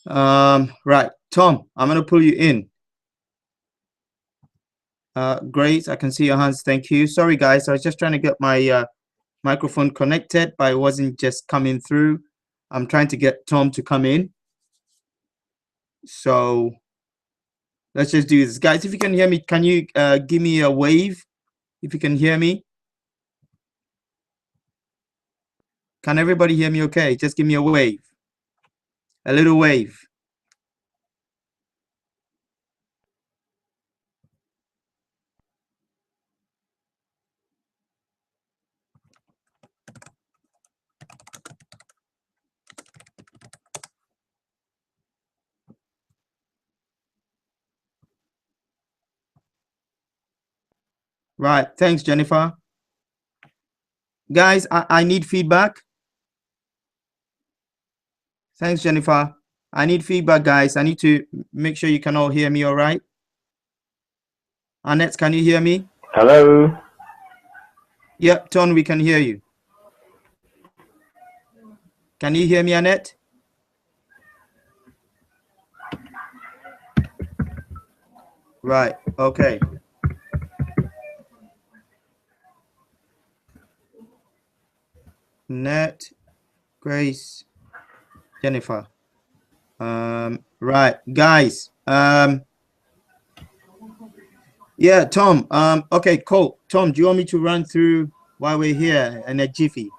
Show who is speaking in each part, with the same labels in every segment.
Speaker 1: Right, Tom, I'm gonna pull you in. Great, I can see your hands. Thank you. Sorry, guys, I was just trying to get my microphone connected, but it wasn't just coming through. I'm trying to get Tom to come in. So let's just do this, guys. If you can hear me, can you give me a wave? If you can hear me, can everybody hear me? Okay, just give me a wave, a little wave. Right, thanks, Jennifer. Guys, I need feedback. Thanks, Jennifer. I need feedback, guys. I need to make sure you can all hear me all right. Annette, can you hear me?
Speaker 2: Hello.
Speaker 1: Yep, Ton, we can hear you. Can you hear me, Annette? Right, okay. Annette, Grace, Jennifer. Right, guys. Yeah, Tom. Okay, cool. Tom, do you want me to run through why we're here in a jiffy?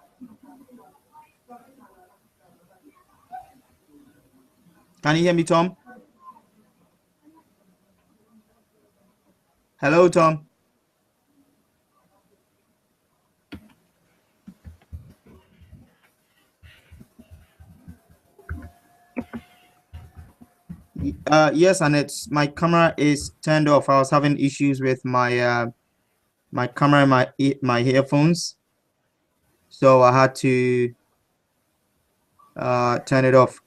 Speaker 1: Can you hear me, Tom? Hello, Tom. Yes, Annette. My camera is turned off. I was having issues with my camera and my earphones, so I had to turn it off.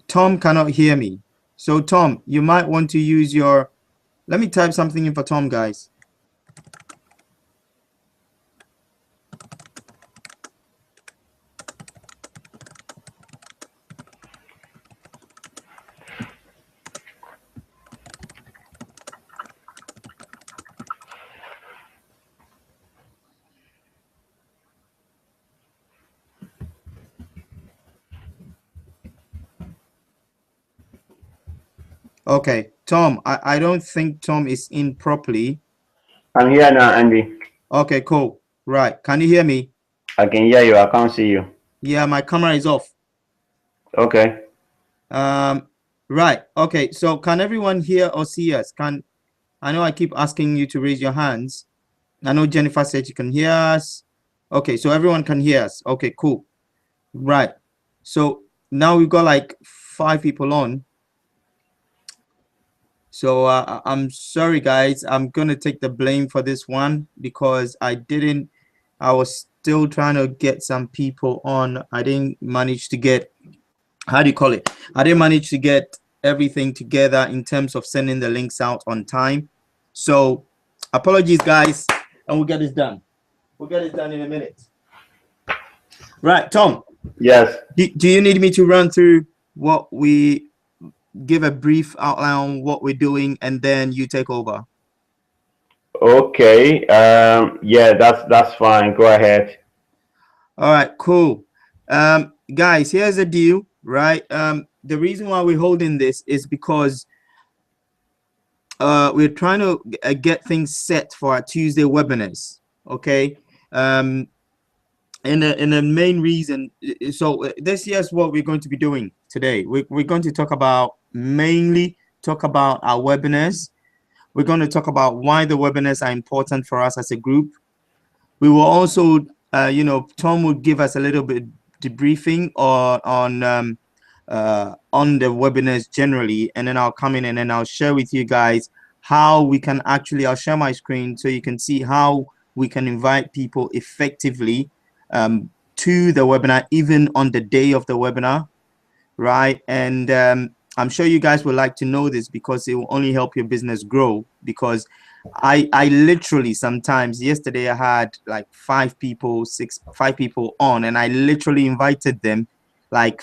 Speaker 1: Tom cannot hear me. So Tom, you might want to use your, let me type something in for Tom, guys. Okay, Tom, I don't think Tom is in properly.
Speaker 2: I'm here now, Andy.
Speaker 1: Okay, cool. Right. Can you hear me?
Speaker 2: I can hear you. I can't see you.
Speaker 1: Yeah, my camera is off.
Speaker 2: Okay.
Speaker 1: Um, right. Okay, so can everyone hear or see us? I know I keep asking you to raise your hands. I know Jennifer said you can hear us. Okay, so everyone can hear us. Okay, cool. Right. So now we've got like 5 people on. So I'm sorry, guys. I'm gonna take the blame for this one because I was still trying to get some people on. I didn't manage to get, how do you call it? I didn't manage to get everything together in terms of sending the links out on time. So apologies, guys, and we'll get this done. We'll get it done in a minute. Right, Tom.
Speaker 2: Yes.
Speaker 1: Do you need me to run through what we give a brief outline on what we're doing and then you take over?
Speaker 2: Okay. Yeah, that's fine. Go ahead.
Speaker 1: All right, cool. Guys, here's the deal, right? The reason why we're holding this is because we're trying to get things set for our Tuesday webinars. Okay. And the main reason, so this year's what we're going to be doing today. We're going to talk about mainly talk about our webinars. We're going to talk about why the webinars are important for us as a group. We will also, Tom will give us a little bit debriefing on the webinars generally, and then I'll come in and then I'll share with you guys how we can actually, I'll share my screen so you can see how we can invite people effectively to the webinar, even on the day of the webinar, right? And I'm sure you guys would like to know this because it will only help your business grow. Because I literally sometimes, yesterday I had like 5 people on, and I literally invited them like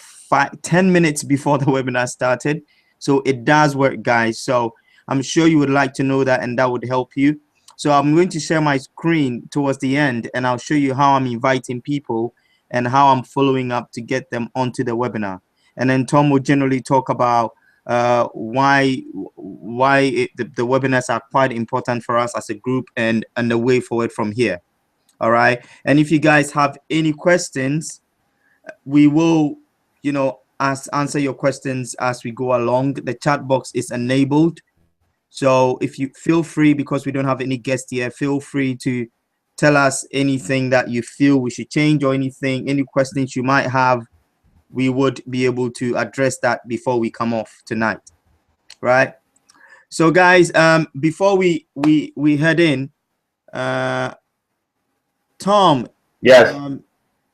Speaker 1: 10 minutes before the webinar started. So it does work, guys. So I'm sure you would like to know that, and that would help you. So I'm going to share my screen towards the end, and I'll show you how I'm inviting people and how I'm following up to get them onto the webinar. And then Tom will generally talk about why the webinars are quite important for us as a group, and the way forward from here. All right. And if you guys have any questions, we will, you know, answer your questions as we go along. The chat box is enabled. So if you feel free, because we don't have any guests here, feel free to tell us anything that you feel we should change, or any questions you might have. We would be able to address that before we come off tonight. Right. So guys, before we head in, Tom.
Speaker 2: Yes.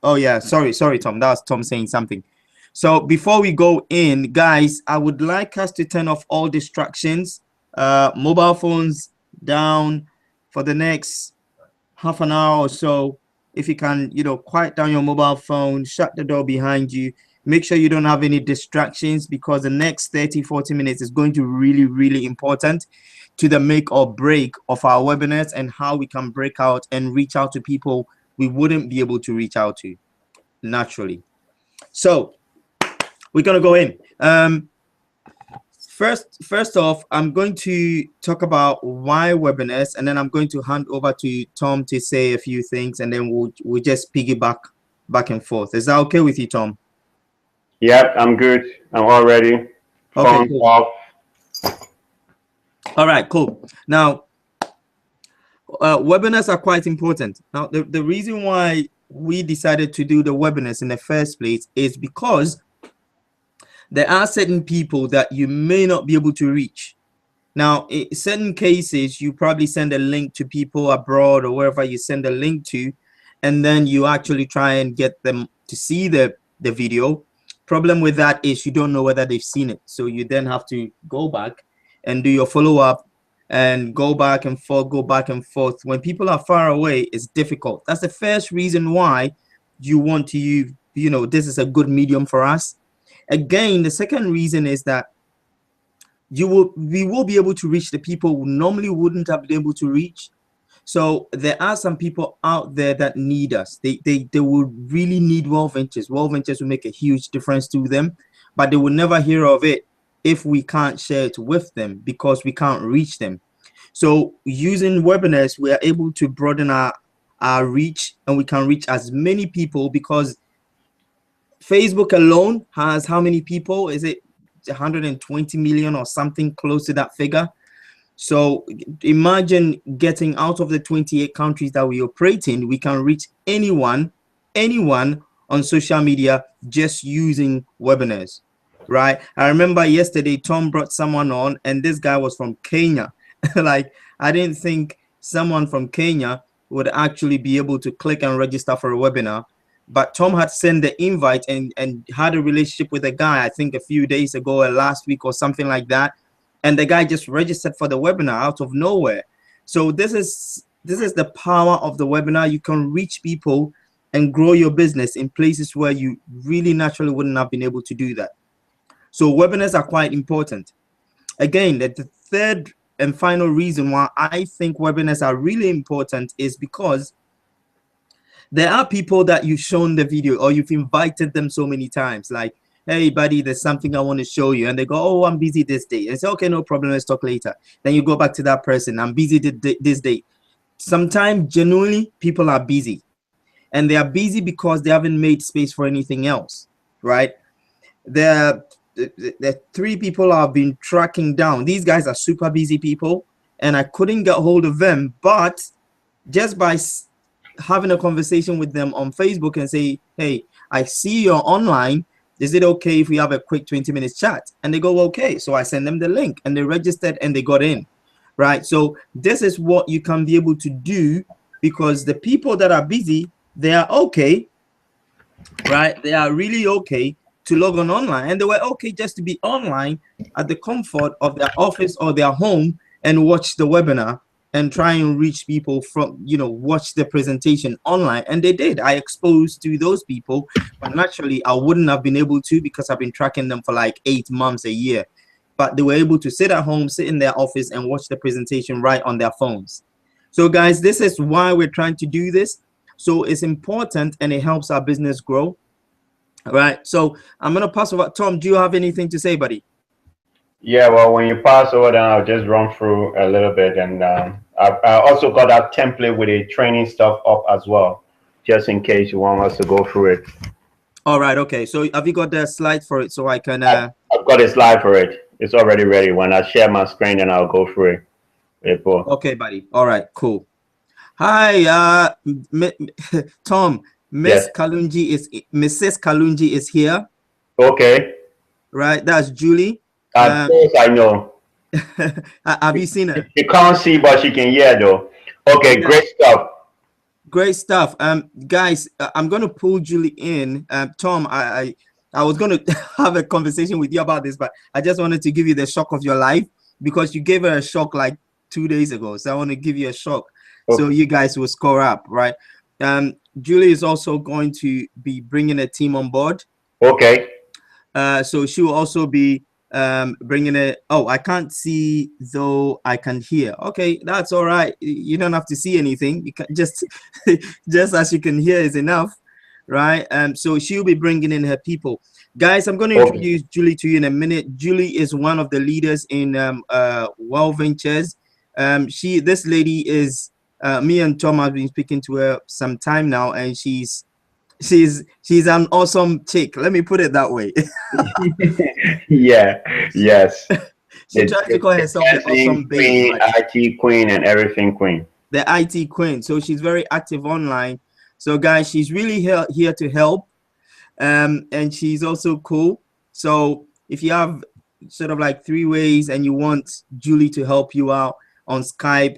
Speaker 1: Oh yeah, sorry, Tom. That was Tom saying something. So before we go in, guys, I would like us to turn off all distractions. Mobile phones down for the next half an hour or so. If you can, you know, quiet down your mobile phone, shut the door behind you. Make sure you don't have any distractions, because the next 30-40 minutes is going to be really, really important to the make or break of our webinars, and how we can break out and reach out to people we wouldn't be able to reach out to naturally. So we're going to go in. First off, I'm going to talk about why webinars, and then I'm going to hand over to Tom to say a few things, and then we'll just piggyback back and forth. Is that okay with you, Tom?
Speaker 2: Yep, I'm good. I'm all ready.
Speaker 1: Okay, cool. All right, cool. Now, webinars are quite important. Now, the reason why we decided to do the webinars in the first place is because there are certain people that you may not be able to reach. Now, in certain cases, you probably send a link to people abroad or wherever you send a link to, and then you actually try and get them to see the video. Problem with that is you don't know whether they've seen it. So you then have to go back and do your follow-up and go back and forth. When people are far away, it's difficult. That's the first reason why you want to use, you know, this is a good medium for us. Again, the second reason is that we will be able to reach the people who normally wouldn't have been able to reach. So there are some people out there that need us. They will really need World Ventures. World Ventures will make a huge difference to them, but they will never hear of it if we can't share it with them, because we can't reach them. So using webinars, we are able to broaden our reach, and we can reach as many people, because Facebook alone has how many people? Is it 120 million or something close to that figure? So imagine getting out of the 28 countries that we operate in, we can reach anyone on social media just using webinars, right? I remember yesterday, Tom brought someone on, and this guy was from Kenya. Like, I didn't think someone from Kenya would actually be able to click and register for a webinar. But Tom had sent the invite and had a relationship with a guy, I think a few days ago or last week or something like that. And the guy just registered for the webinar out of nowhere. So this is the power of the webinar. You can reach people and grow your business in places where you really naturally wouldn't have been able to do that. So webinars are quite important. Again, the third and final reason why I think webinars are really important is because there are people that you've shown the video, or you've invited them so many times, like, hey buddy, there's something I want to show you, and they go, oh, I'm busy this day, and say, okay, no problem, let's talk later. Then you go back to that person, I'm busy this day. Sometimes genuinely people are busy, and they are busy because they haven't made space for anything else, right? The 3 people I've been tracking down, these guys are super busy people, and I couldn't get hold of them, but just by having a conversation with them on Facebook and say, hey, I see you're online, is it okay if we have a quick 20-minute chat? And they go, okay. So I send them the link, and they registered and they got in, right? So this is what you can be able to do, because the people that are busy, they are okay, right? They are really okay to log on online, and they were okay just to be online at the comfort of their office or their home and watch the webinar and try and reach people from, watch the presentation online. And they did. I exposed to those people, but naturally I wouldn't have been able to, because I've been tracking them for like 8 months, a year. But they were able to sit at home, sit in their office and watch the presentation right on their phones. So guys, this is why we're trying to do this. So it's important and it helps our business grow. All right. So I'm going to pass over. Tom, do you have anything to say, buddy?
Speaker 2: Yeah, well, when you pass over, then I'll just run through a little bit. And I also got that template with the training stuff up as well, just in case you want us to go through it.
Speaker 1: All right. Okay. So have you got the slide for it so I can...
Speaker 2: I've got a slide for it. It's already ready. When I share my screen, then I'll go through it.
Speaker 1: Okay, buddy. All right, cool. Hi, Tom. Mrs. Kalunji is here.
Speaker 2: Okay.
Speaker 1: Right. That's Julie.
Speaker 2: Of course, I know.
Speaker 1: Have you seen her?
Speaker 2: She can't see, but she can hear, though. Okay, yeah. Great stuff.
Speaker 1: Great stuff. Guys, I'm gonna pull Julie in. Tom, I was gonna have a conversation with you about this, but I just wanted to give you the shock of your life, because you gave her a shock like 2 days ago. So I want to give you a shock, so you guys will score up, right? Julie is also going to be bringing a team on board.
Speaker 2: Okay.
Speaker 1: So she will also be bringing it. Oh, I can't see, though I can hear. Okay, that's all right. You don't have to see anything. You can just as you can hear is enough, right? So she'll be bringing in her people. Guys, I'm going to introduce Julie to you in a minute. Julie is one of the leaders in Well Ventures. This lady is me and Tom have been speaking to her some time now, and she's an awesome chick. Let me put it that way.
Speaker 2: Yeah. Yes.
Speaker 1: She tries to call herself the awesome
Speaker 2: queen, IT queen, and everything queen.
Speaker 1: The IT queen. So she's very active online. So guys, she's really here to help, and she's also cool. So if you have sort of like 3 ways and you want Julie to help you out on Skype.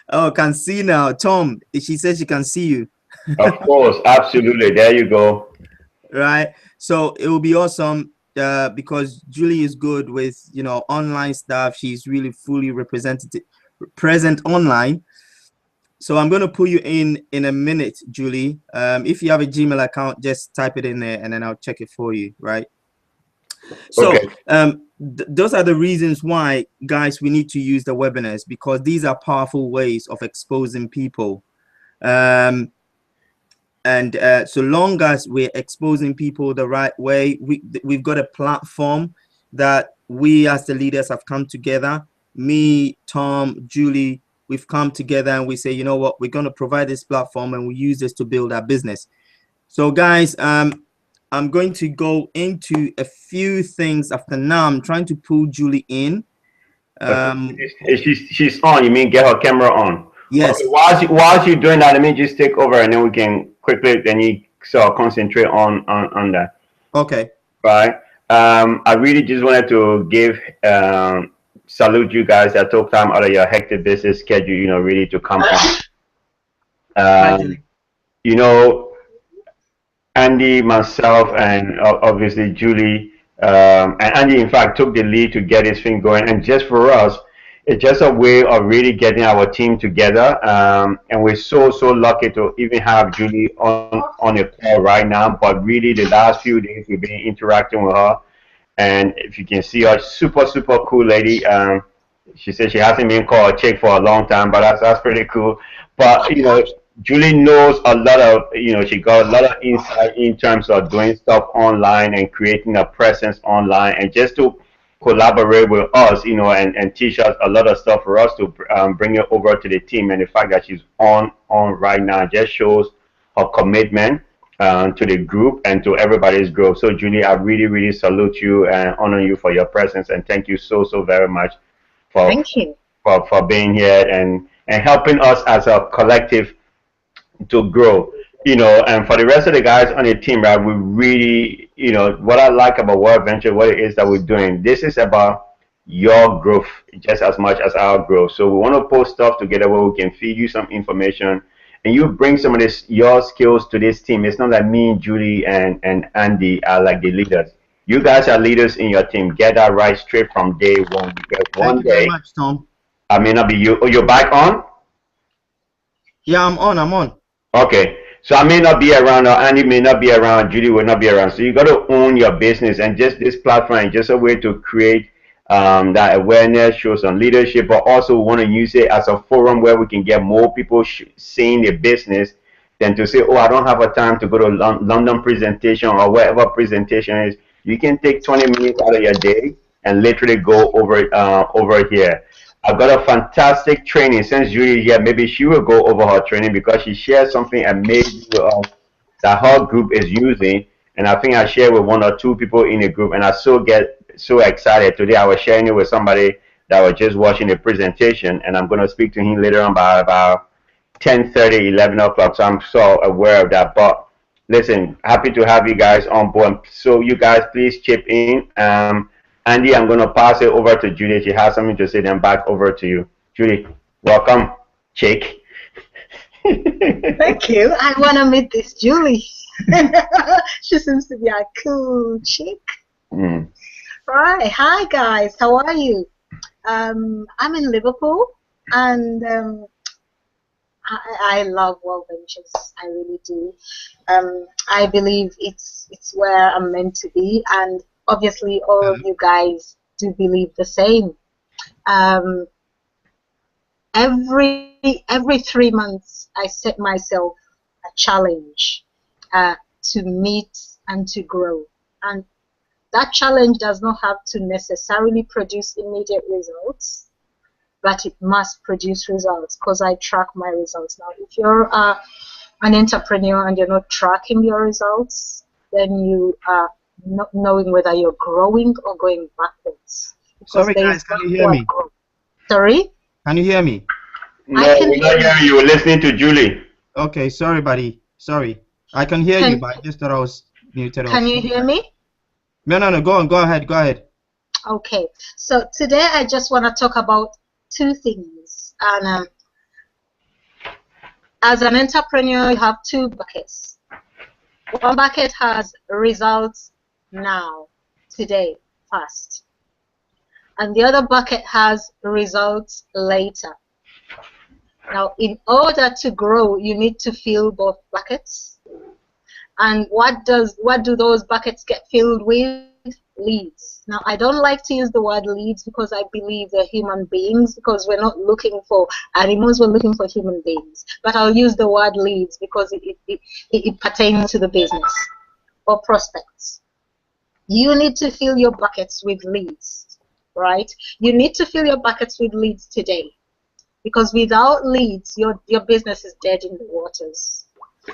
Speaker 1: Oh, can see now. Tom, she says she can see you.
Speaker 2: Of course, absolutely. There you go.
Speaker 1: Right. So it will be awesome because Julie is good with, online stuff. She's really fully present online. So I'm going to pull you in a minute, Julie. If you have a Gmail account, just type it in there and then I'll check it for you. Right. So okay. Those are the reasons why, guys, we need to use the webinars, because these are powerful ways of exposing people. And so long as we're exposing people the right way, we've got a platform that we as the leaders have come together. Me, Tom, Julie, we've come together and we say, you know what, we're going to provide this platform and we use this to build our business. So guys, I'm going to go into a few things after now. I'm trying to pull Julie in.
Speaker 2: She's on. You mean get her camera on?
Speaker 1: Yes.
Speaker 2: Okay, while you're doing that, let me just take over and then we can quickly concentrate on that.
Speaker 1: Okay.
Speaker 2: Right. I really just wanted to give salute you guys that took time out of your hectic business schedule, really to come on. Andy, myself, and obviously Julie, and Andy, in fact, took the lead to get this thing going. And just for us, it's just a way of really getting our team together. And we're so lucky to even have Julie on the call right now. But really, the last few days, we've been interacting with her. And if you can see her, super cool lady. She said she hasn't been called a chick for a long time, but that's pretty cool. But, Julie knows a lot of, she got a lot of insight in terms of doing stuff online and creating a presence online, and just to collaborate with us, and teach us a lot of stuff for us to bring it over to the team. And the fact that she's on right now just shows her commitment to the group and to everybody's growth. So Julie, I really salute you and honor you for your presence, and thank you so very much for being here and helping us as a collective to grow, and for the rest of the guys on the team, right, we really, what I like about Well Venture, what it is that we're doing, this is about your growth just as much as our growth. So we want to post stuff together where we can feed you some information and you bring some of your skills to this team. It's not like me, Julie, and Andy are like the leaders. You guys are leaders in your team. Get that right straight from day one, because
Speaker 1: Thank you very much, Tom.
Speaker 2: I may not be you. Oh, you're back on?
Speaker 1: Yeah, I'm on.
Speaker 2: Okay. So I may not be around, or Andy may not be around, Judy will not be around. So you got to own your business, and just this platform is just a way to create that awareness, show some leadership, but also want to use it as a forum where we can get more people seeing the business than to say, oh, I don't have a time to go to London presentation or whatever presentation is. You can take 20 minutes out of your day and literally go over here. I've got a fantastic training. Since Judy is here, maybe she will go over her training because she shared something amazing with us that her group is using. And I think I shared with one or two people in the group, and I so get so excited. Today I was sharing it with somebody that was just watching the presentation, and I'm going to speak to him later on by about 10:30, 11 o'clock. So I'm so aware of that. But listen, happy to have you guys on board. So you guys please chip in. Andy, I'm going to pass it over to Judy. She has something to say, then back over to you. Judy, welcome. Shake.
Speaker 3: Thank you. I want to meet this Julie. She seems to be a cool chick.
Speaker 2: Mm.
Speaker 3: Right. Hi, guys. How are you? I'm in Liverpool, and I love World Ventures. I really do. I believe it's where I'm meant to be, and obviously all of you guys do believe the same. Every 3 months, I set myself a challenge to meet and to grow, and that challenge does not have to necessarily produce immediate results, but it must produce results because I track my results. Now, if you're an entrepreneur and you're not tracking your results, then you are not knowing whether you're growing or going backwards.
Speaker 1: Sorry, guys, can you hear me?
Speaker 3: Sorry?
Speaker 1: Can you hear me?
Speaker 2: No,
Speaker 3: I can
Speaker 2: we're not
Speaker 3: hear
Speaker 2: hearing you. We're listening to Julie.
Speaker 1: Okay, sorry, buddy. Sorry. I can hear you, but I just thought I was muted.
Speaker 3: Can you hear me?
Speaker 1: No. Go on. Go ahead. Go ahead.
Speaker 3: Okay. So today I just want to talk about two things. And as an entrepreneur, you have two buckets. One bucket has results now, today, fast. And the other bucket has results later. Now, in order to grow, you need to fill both buckets. And what do those buckets get filled with? Leads. Now, I don't like to use the word leads because I believe they're human beings, because we're not looking for animals, we're looking for human beings. But I'll use the word leads because it pertains to the business or prospects. You need to fill your buckets with leads, right? You need to fill your buckets with leads today, because without leads, your business is dead in the waters.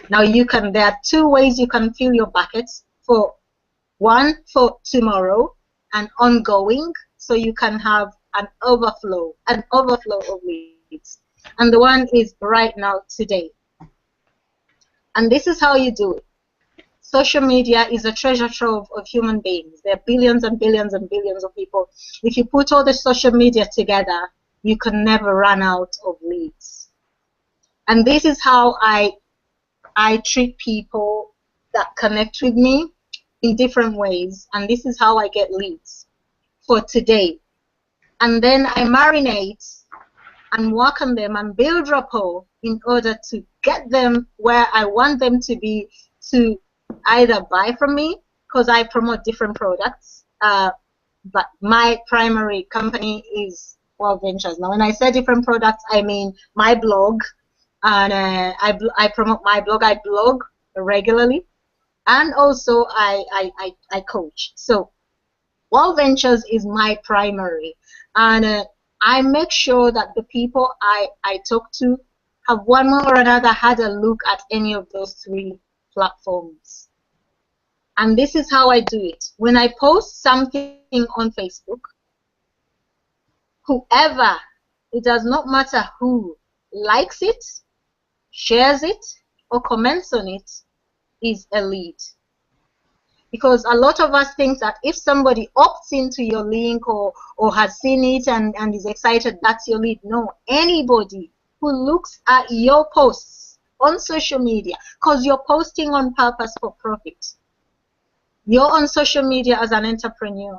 Speaker 3: Now, there are two ways you can fill your buckets. One for tomorrow and ongoing, so you can have an overflow of leads. And the one is right now, today. And this is how you do it. Social media is a treasure trove of human beings. There are billions and billions and billions of people. If you put all the social media together, you can never run out of leads. And this is how I treat people that connect with me in different ways, and this is how I get leads for today. And then I marinate and work on them and build rapport in order to get them where I want them to be, to either buy from me, because I promote different products, but my primary company is World Ventures. Now, when I say different products, I mean my blog, and I promote my blog. I blog regularly. And also I coach. So World Ventures is my primary, and I make sure that the people I talk to have one way or another had a look at any of those three platforms. And this is how I do it. When I post something on Facebook, whoever, it does not matter who likes it, shares it, or comments on it, is a lead. Because a lot of us think that if somebody opts into your link or has seen it and is excited, that's your lead. No, anybody who looks at your posts on social media, because you're posting on purpose for profit. You're on social media as an entrepreneur.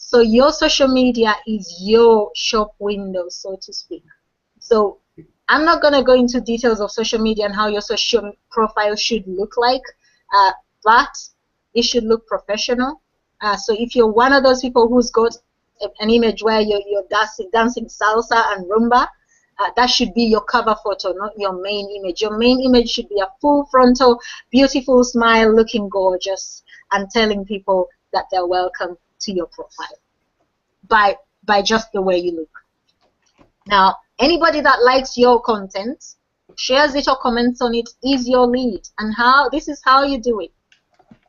Speaker 3: So your social media is your shop window, so to speak. So I'm not going to go into details of social media and how your social profile should look like, but it should look professional. So if you're one of those people who's got an image where you're dancing salsa and rumba, that should be your cover photo, not your main image. Your main image should be a full frontal, beautiful smile, looking gorgeous, and telling people that they're welcome to your profile by just the way you look. Now, anybody that likes your content, shares it or comments on it, is your lead. And this is how you do it.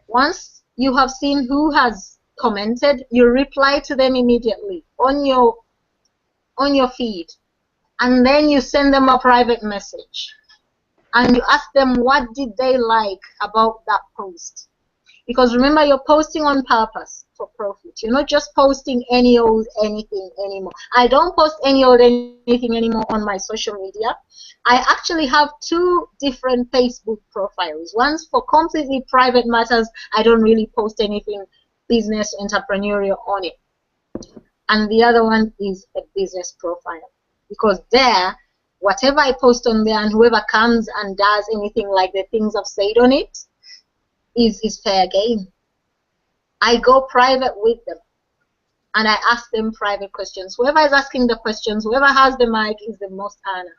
Speaker 3: Once you have seen who has commented, you reply to them immediately on your feed. And then you send them a private message. And you ask them what did they like about that post. Because remember, you're posting on purpose for profit. You're not just posting any old anything anymore. I don't post any old anything anymore on my social media. I actually have 2 different Facebook profiles. One's for completely private matters. I don't really post anything business entrepreneurial on it. And the other one is a business profile. Because there, whatever I post on there and whoever comes and does anything like the things I've said on it is fair game. I go private with them and I ask them private questions. Whoever is asking the questions, whoever has the mic is the most honored.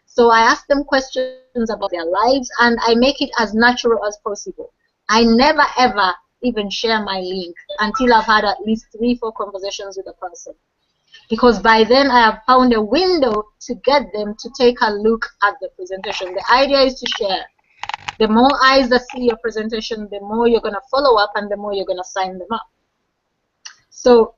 Speaker 3: So I ask them questions about their lives and I make it as natural as possible. I never ever even share my link until I've had at least 3-4 conversations with a person. Because by then I have found a window to get them to take a look at the presentation. The idea is to share. The more eyes that see your presentation, the more you're going to follow up and the more you're going to sign them up. So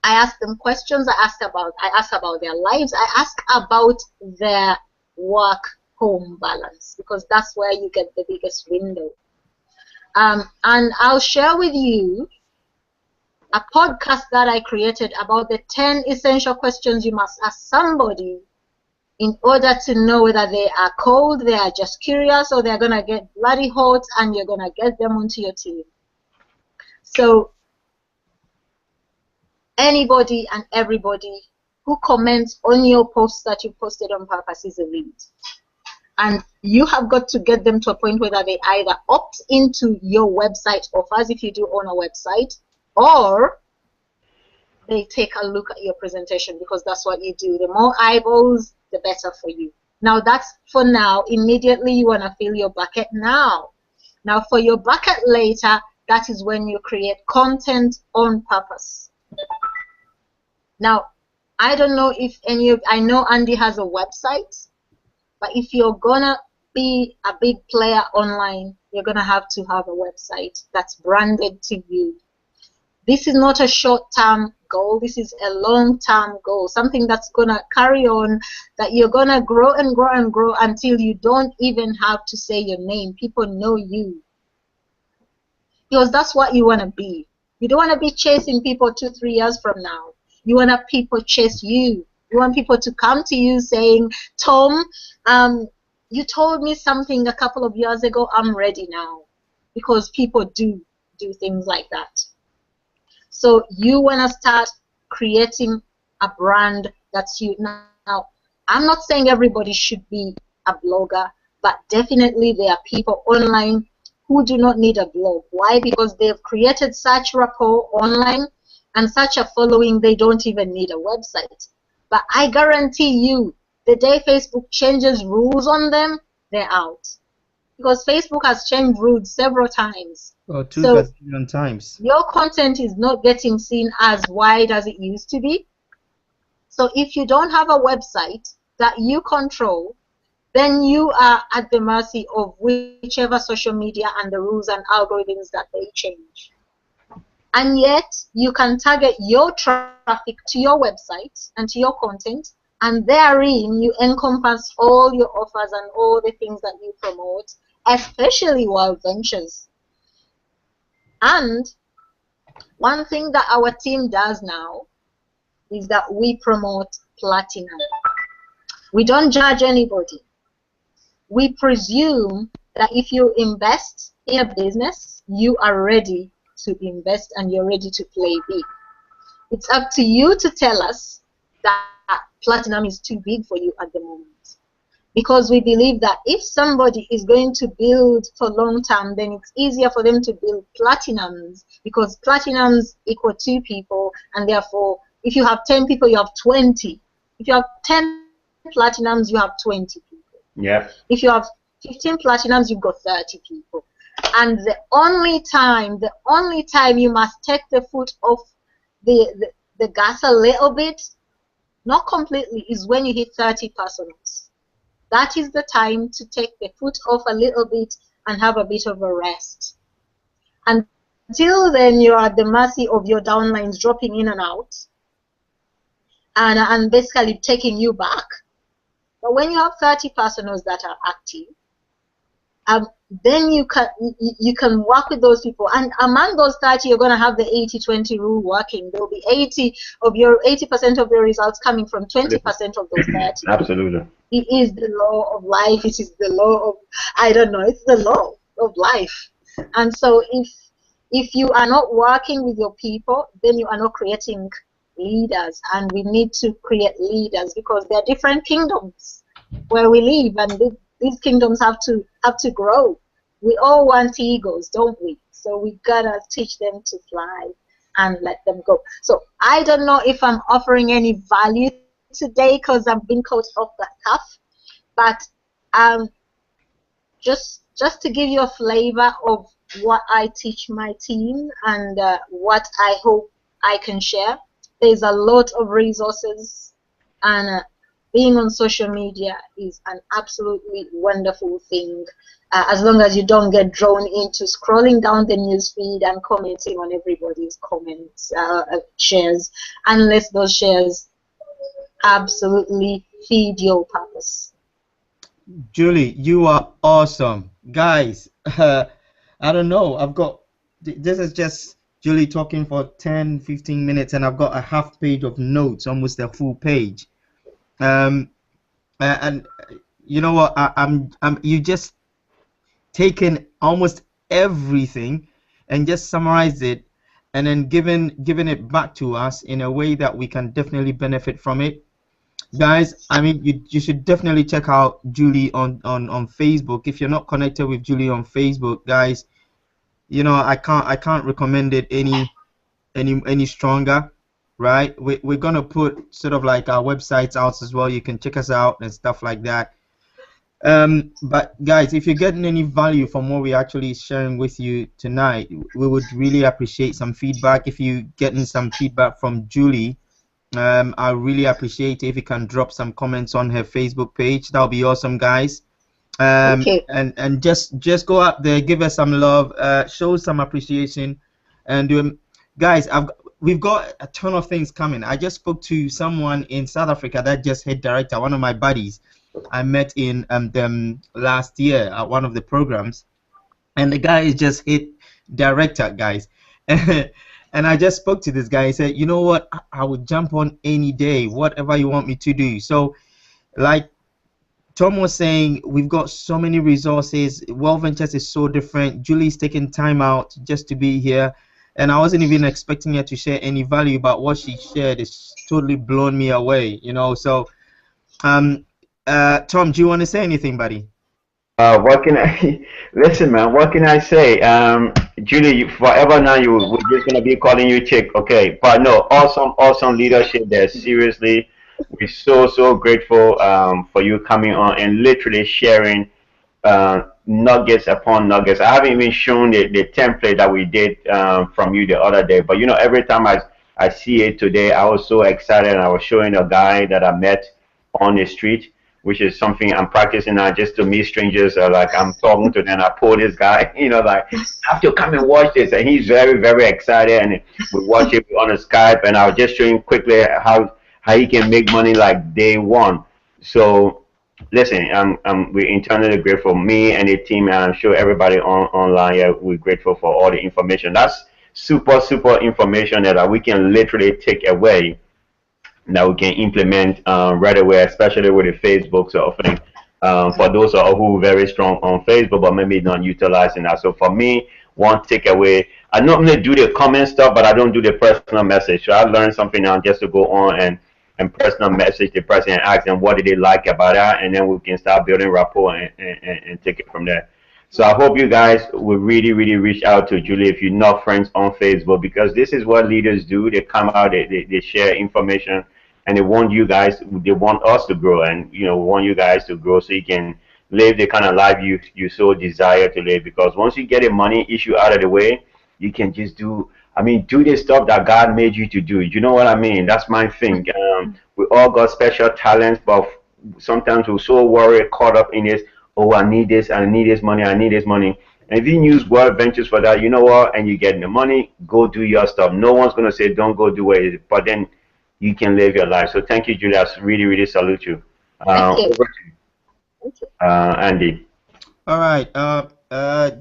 Speaker 3: I ask them questions. I ask about their lives. I ask about their work-home balance because that's where you get the biggest window. And I'll share with you a podcast that I created about the 10 essential questions you must ask somebody in order to know whether they are cold, they are just curious, or they're going to get bloody hot and you're going to get them onto your team. So anybody and everybody who comments on your posts that you posted on purpose is a lead. And you have got to get them to a point where they either opt into your website offers if you do own a website, or they take a look at your presentation because that's what you do. The more eyeballs, the better for you. Now that's for now. Immediately you want to fill your bucket now. Now for your bucket later, that is when you create content on purpose. Now, I don't know if I know Andy has a website, but if you're gonna be a big player online, you're gonna have to have a website that's branded to you. This is not a short-term goal. This is a long-term goal, something that's going to carry on, that you're going to grow and grow and grow until you don't even have to say your name. People know you. Because that's what you want to be. You don't want to be chasing people 2-3 years from now. You want people chase you. You want people to come to you saying, Tom, you told me something a couple of years ago. I'm ready now. Because people do things like that. So you want to start creating a brand that's you. Now, I'm not saying everybody should be a blogger, but definitely there are people online who do not need a blog. Why? Because they've created such rapport online and such a following, they don't even need a website. But I guarantee you, the day Facebook changes rules on them, they're out. Because Facebook has changed rules several times.
Speaker 1: Oh, 2 times.
Speaker 3: Your content is not getting seen as wide as it used to be. So if you don't have a website that you control, then you are at the mercy of whichever social media and the rules and algorithms that they change. And yet, you can target your traffic to your website and to your content, and therein you encompass all your offers and all the things that you promote, especially Wild Ventures. And one thing that our team does now is that we promote platinum. We don't judge anybody. We presume that if you invest in a business, you are ready to invest and you're ready to play big. It's up to you to tell us that platinum is too big for you at the moment. Because we believe that if somebody is going to build for long term, then it's easier for them to build platinums, because platinums equal 2 people, and therefore if you have 10 people, you have 20. If you have 10 platinums, you have 20 people.
Speaker 2: Yeah.
Speaker 3: If you have 15 platinums, you've got 30 people. And the only time you must take the foot off the gas a little bit, not completely, is when you hit 30 personals. That is the time to take the foot off a little bit and have a bit of a rest. Until then, you're at the mercy of your downlines dropping in and out and basically taking you back. But when you have 30 personals that are active, then you can work with those people, and among those 30, you're going to have the 80-20 rule working. There will be 80% of your results coming from 20% of those 30.
Speaker 2: Absolutely.
Speaker 3: It is the law of life. It is the law of, I don't know, it's the law of life. And so if you are not working with your people, then you are not creating leaders. And we need to create leaders, because there are different kingdoms where we live, and these kingdoms have to grow. We all want eagles, don't we? So we gotta teach them to fly and let them go. So I don't know if I'm offering any value today, because I've been caught off the cuff, but just to give you a flavor of what I teach my team and what I hope I can share. There's a lot of resources, and being on social media is an absolutely wonderful thing, as long as you don't get drawn into scrolling down the news feed and commenting on everybody's comments, shares, unless those shares absolutely feed your purpose.
Speaker 1: Julie, you are awesome. Guys, I don't know. This is just Julie talking for 10-15 minutes, and I've got a half page of notes, almost a full page. And you know what? You just taken almost everything and just summarized it, and then given it back to us in a way that we can definitely benefit from it. Guys, I mean, you should definitely check out Julie on Facebook. If you're not connected with Julie on Facebook, guys, you know, I can't recommend it any stronger. Right, we're gonna put sort of like our websites out as well. You can check us out and stuff like that. But guys, if you're getting any value from what we're actually sharing with you tonight, we would really appreciate some feedback. If you're getting some feedback from Julie, I really appreciate it if you can drop some comments on her Facebook page. That'll be awesome, guys.
Speaker 3: Okay.
Speaker 1: And just go out there, give her some love, show some appreciation, and guys, we've got a ton of things coming. I just spoke to someone in South Africa that just hit director, one of my buddies I met in them last year at one of the programs, and the guy is just hit director, guys. And I just spoke to this guy. He said, you know what, I would jump on any day, whatever you want me to do. So like Tom was saying, we've got so many resources. Well Ventures is so different. Julie's taking time out just to be here. And I wasn't even expecting her to share any value, but what she shared is totally blown me away, you know. So, Tom, do you want to say anything, buddy?
Speaker 2: What can I listen, man? What can I say? Julie, forever now, we're just gonna be calling you Chick, okay? But no, awesome leadership there. Seriously, we're so grateful for you coming on and literally sharing nuggets upon nuggets. I haven't even shown the template that we did from you the other day, but you know, every time I see it today, I was so excited, and I was showing a guy that I met on the street, which is something I'm practicing now, just to meet strangers. Like I'm talking to them, I pull this guy, you know, like, I have to come and watch this, and he's very excited, and we watch it on the Skype, and I was just showing quickly how he can make money like day one. So listen, we're internally grateful, me and the team, and I'm sure everybody online here, we're grateful for all the information. That's super information that we can literally take away, that we can implement right away, especially with the Facebook sort of thing. For those who are very strong on Facebook, but maybe not utilizing that. So for me, one takeaway. I normally do the comment stuff, but I don't do the personal message. So I learned something now just to go on and personal message the person and ask them what did they like about that, and then we can start building rapport and take it from there. So I hope you guys will really, really reach out to Julie if you're not friends on Facebook, because this is what leaders do. They come out, they share information, and they want you guys, they want us to grow, and we want you guys to grow so you can live the kind of life you so desire to live. Because once you get a money issue out of the way, you can just do, do the stuff that God made you to do. You know what I mean? That's my thing. We all got special talents, but sometimes we're so worried, caught up in this. Oh, I need this, I need this money, I need this money. And if you use World Ventures for that, you know what? And you're getting the money, go do your stuff. No one's going to say, don't go do it, but then you can live your life. So thank you, Julia. I really, really salute you. Over to you, Andy.
Speaker 1: All right.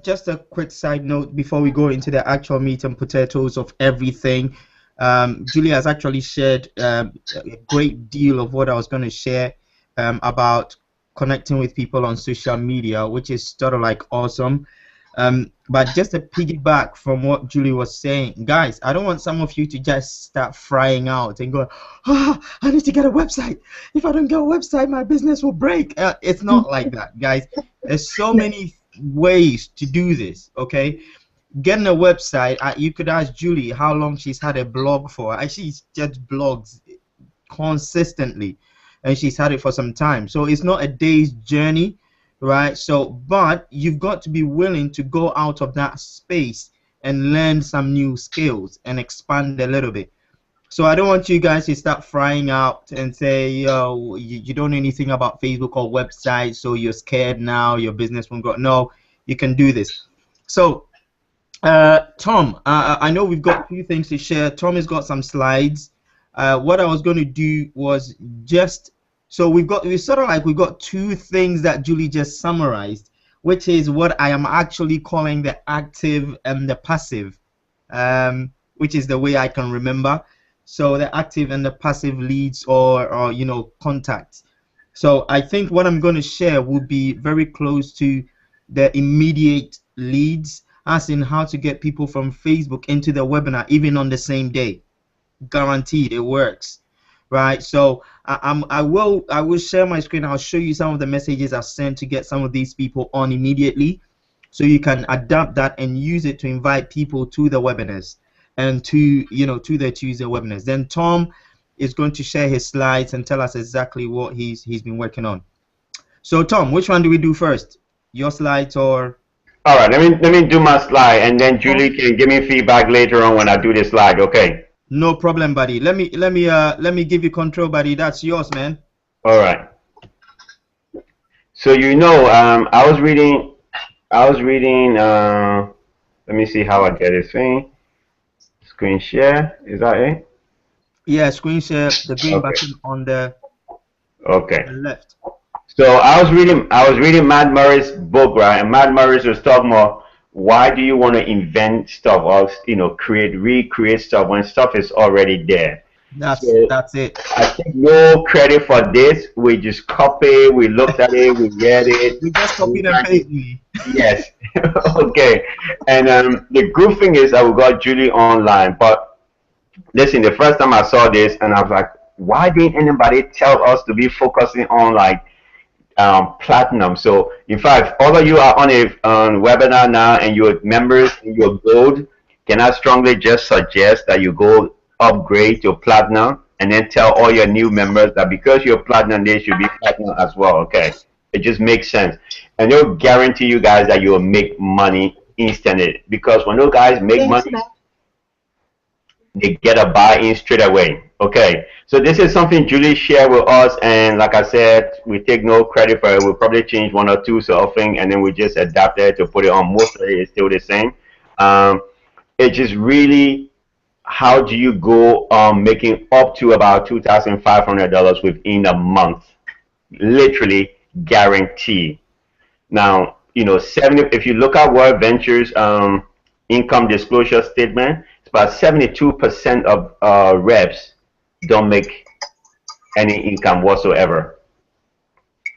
Speaker 1: Just a quick side note before we go into the actual meat and potatoes of everything. Julia has actually shared a great deal of what I was going to share about connecting with people on social media, which is sort of like awesome. But just to piggyback from what Julie was saying, guys, I don't want some of you to just start frying out and go, oh, I need to get a website. If I don't get a website, my business will break. It's not like that, guys. There's so many ways to do this, okay? Getting a website, you could ask Julie how long she's had a blog for. She just blogs consistently, and she's had it for some time. So it's not a day's journey, right? So, but you've got to be willing to go out of that space and learn some new skills and expand a little bit. So I don't want you guys to start frying out and say, yo, you don't know anything about Facebook or websites, so you're scared now, your business won't grow. No, you can do this. So, Tom, I know we've got a few things to share. Tom has got some slides. What I was going to do was just, so we've got two things that Julie just summarized, which is what I am actually calling the active and the passive, which is the way I can remember. So the active and the passive leads or contacts. So I think what I'm going to share will be very close to the immediate leads, as in how to get people from Facebook into the webinar even on the same day. Guaranteed, it works, right? So I will share my screen. I'll show you some of the messages I've sent to get some of these people on immediately, so you can adapt that and use it to invite people to the webinars and to the Tuesday webinars. Then Tom is going to share his slides and tell us exactly what he's been working on. So Tom, which one do we do first? Your slides or?
Speaker 2: All right, let me do my slide, and then Julie can give me feedback later on when I do the slide. Okay.
Speaker 1: No problem, buddy. Let me give you control, buddy. That's yours, man.
Speaker 2: All right. So I was reading. Let me see how I get this thing. Screen share. Is that it?
Speaker 1: Yeah, screen share. The green button on the left.
Speaker 2: So I was reading Matt Murray's book, right? And Matt Murray was talking about why do you want to invent stuff or recreate stuff when stuff is already there.
Speaker 1: That's it.
Speaker 2: I take no credit for this. We just copy. We looked at it. We read it.
Speaker 1: We just copied and pasted.
Speaker 2: Yes. Okay. And the good thing is that we got Julie online. But listen, the first time I saw this, and I was like, why didn't anybody tell us to be focusing on platinum? So in fact, all of you are on a webinar now, and you're members in your gold. Can I strongly just suggest that you go upgrade to platinum, and then tell all your new members that because you're platinum, they should be platinum as well. Okay, it just makes sense, and they'll guarantee you guys that you'll make money instantly, because when those guys make money, they get a buy-in straight away. Okay, so this is something Julie shared with us, and like I said, we take no credit for it. We'll probably change one or two something, and then we just adapt it to put it on. Most of it is still the same. It's just really, how do you go making up to about $2,500 within a month? Literally guarantee. Now, if you look at World Ventures income disclosure statement, it's about 72% of reps don't make any income whatsoever.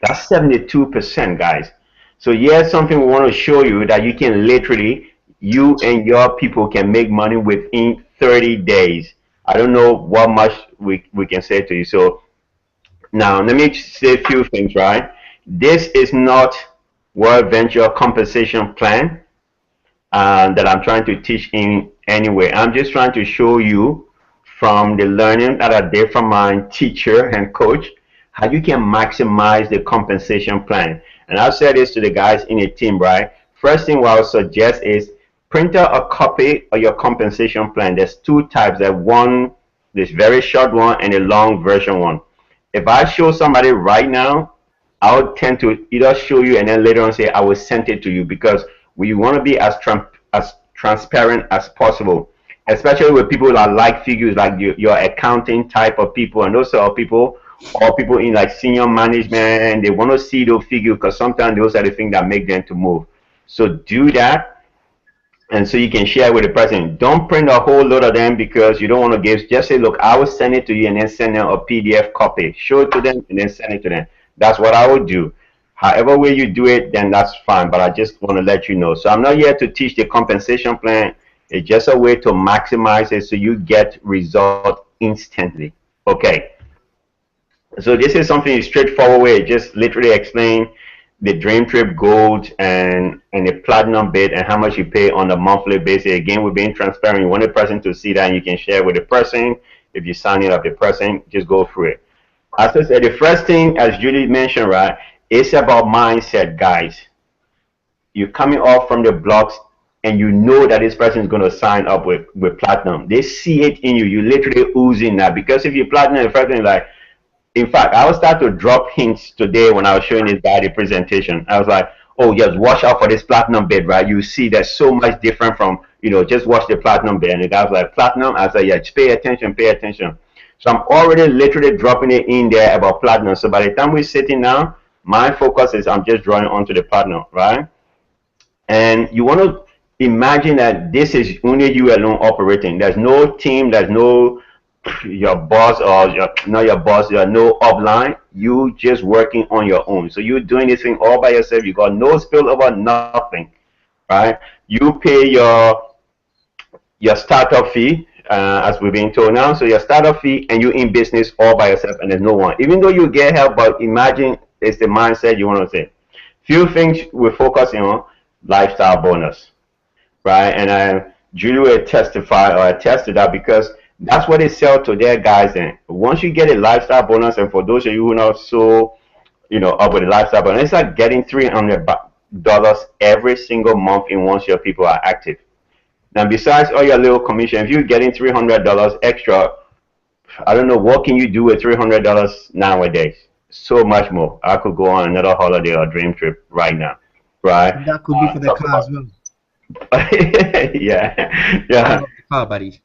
Speaker 2: That's 72%, guys. So here's something we want to show you that you can literally you and your people can make money within 30 days. I don't know what much we can say to you. So now let me say a few things, right? This is not World Venture compensation plan that I'm trying to teach in anyway. I'm just trying to show you from the learning that I did from my teacher and coach how you can maximize the compensation plan. And I've said this to the guys in a team, right? First thing what I would suggest is print out a copy of your compensation plan. There's two types. There's one, this very short one and a long version one. If I show somebody right now, I would tend to either show you and then later on say I will send it to you, because we want to be as transparent as possible, especially with people that like figures, like your accounting type of people and those sort of people, or people in like senior management, and they want to see those figures because sometimes those are the things that make them to move. So do that, and so you can share with the person. Don't print a whole lot of them because you don't want to give. Just say, look, I will send it to you, and then send them a PDF copy. Show it to them, and then send it to them. That's what I would do. However way you do it, then that's fine. But I just want to let you know. So I'm not here to teach the compensation plan. It's just a way to maximize it so you get result instantly. Okay. So this is something straightforward way. Just literally explain the Dream Trip Gold and the Platinum bid and how much you pay on a monthly basis. Again, we're being transparent. You want the person to see that, and you can share with the person. If you sign it up, the person, just go through it. As I said, the first thing, as Julie mentioned, right, it's about mindset, guys. You're coming off from the blocks, and you know that this person is going to sign up with Platinum. They see it in you. You literally oozing that, because if you're Platinum, the first thing, like, in fact, I will start to drop hints today when I was showing this guy the presentation. I was like, oh, just watch out for this Platinum bid, right? You see that's so much different from, you know, just watch the Platinum bid. And the guy was like, Platinum? I was like, yeah, just pay attention, pay attention. So I'm already literally dropping it in there about Platinum. So by the time we're sitting down, my focus is I'm just drawing onto the Platinum, right? And you want to imagine that this is only you alone operating. There's no team, there's no your boss or not your boss, you are no upline. You just working on your own. So you're doing this thing all by yourself. You got no spillover, nothing, right? You pay your startup fee, as we're being told now. So your startup fee, and you in business all by yourself, and there's no one. Even though you get help, but imagine it's the mindset you want to say. Few things we're focusing on: lifestyle bonus, right? And Julie will testify or attest to that, because that's what they sell to their guys. And once you get a lifestyle bonus, and for those of you who are not so, you know, up with the lifestyle bonus, it's like getting $300 every single month in once your people are active. Now, besides all your little commission, if you're getting $300 extra, I don't know, what can you do with $300 nowadays? So much more. I could go on another holiday or dream trip right now, right?
Speaker 1: And that could be for the car as well.
Speaker 2: Yeah, yeah.
Speaker 1: The car, buddy.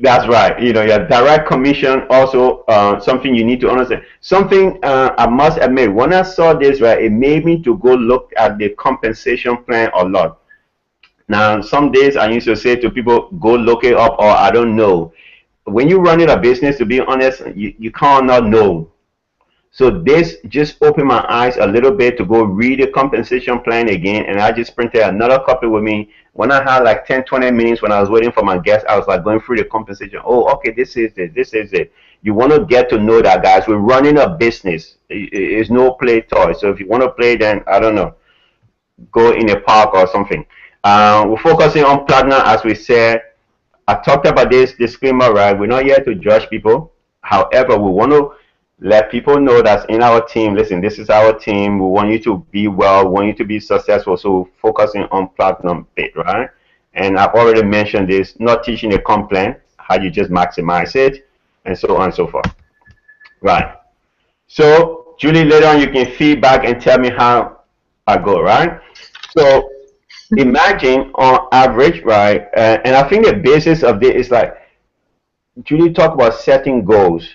Speaker 2: That's right. You know, your direct commission also something you need to understand. Something I must admit, when I saw this, right, it made me to go look at the compensation plan a lot. Now, some days I used to say to people, go look it up, or I don't know. When you're running a business, to be honest, you can't not know. So this just opened my eyes a little bit to go read the compensation plan again, and I just printed another copy with me. When I had like 10-20 minutes when I was waiting for my guest, I was like going through the compensation. Oh, okay, this is it, this is it. You want to get to know that, guys. We're running a business. It's no play toy. So if you want to play, then I don't know, go in a park or something. We're focusing on Platinum, as we said. I talked about this disclaimer, right? We're not here to judge people. However, we want to let people know that's in our team. Listen, this is our team. We want you to be well, want you to be successful. So we're focusing on Platinum bit, right? And I've already mentioned this, not teaching a comp plan, how you just maximize it, and so on and so forth. Right. So Julie, later on you can feedback and tell me how I go, right? So imagine on average, right? And I think the basis of this is like, Julie talked about setting goals.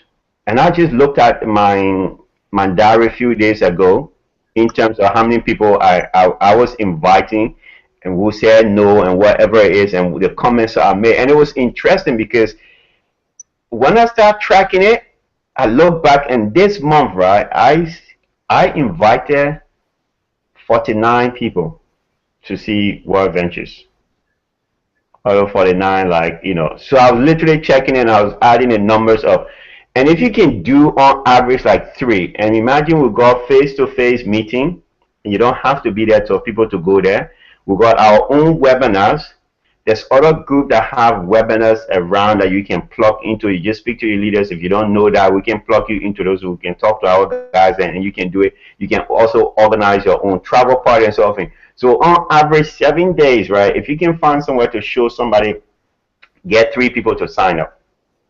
Speaker 2: And I just looked at my diary a few days ago in terms of how many people I was inviting and who said no and whatever it is, and the comments I made. And it was interesting because when I start tracking it, I look back, and this month, right, I invited 49 people to see World Ventures. Auto 49, like, you know. So I was literally checking and I was adding the numbers up. And if you can do on average like 3, and imagine we got face-to-face meeting, and you don't have to be there for people to go there. We got our own webinars. There's other groups that have webinars around that you can plug into. You just speak to your leaders. If you don't know that, we can plug you into those. We can talk to our guys, and you can do it. You can also organize your own travel party and so on. So on average, 7 days, right? If you can find somewhere to show somebody, get 3 people to sign up,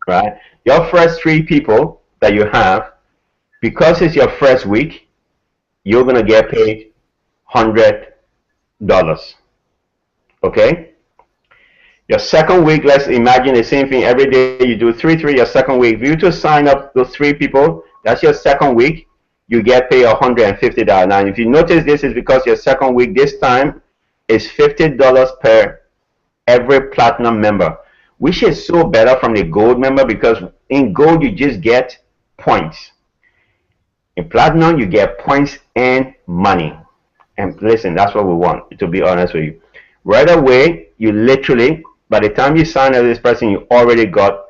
Speaker 2: right? Your first 3 people that you have, because it's your first week, you're gonna get paid $100. Okay? Your second week, let's imagine the same thing. Every day you do 3, your second week. If you to sign up those 3 people, that's your second week, you get paid $150. Now, if you notice, this is because your second week this time is $50 per every platinum member, which is so better from the gold member, because in gold you just get points. In platinum you get points and money. And listen, that's what we want, to be honest with you. Right away, you literally, by the time you sign up this person, you already got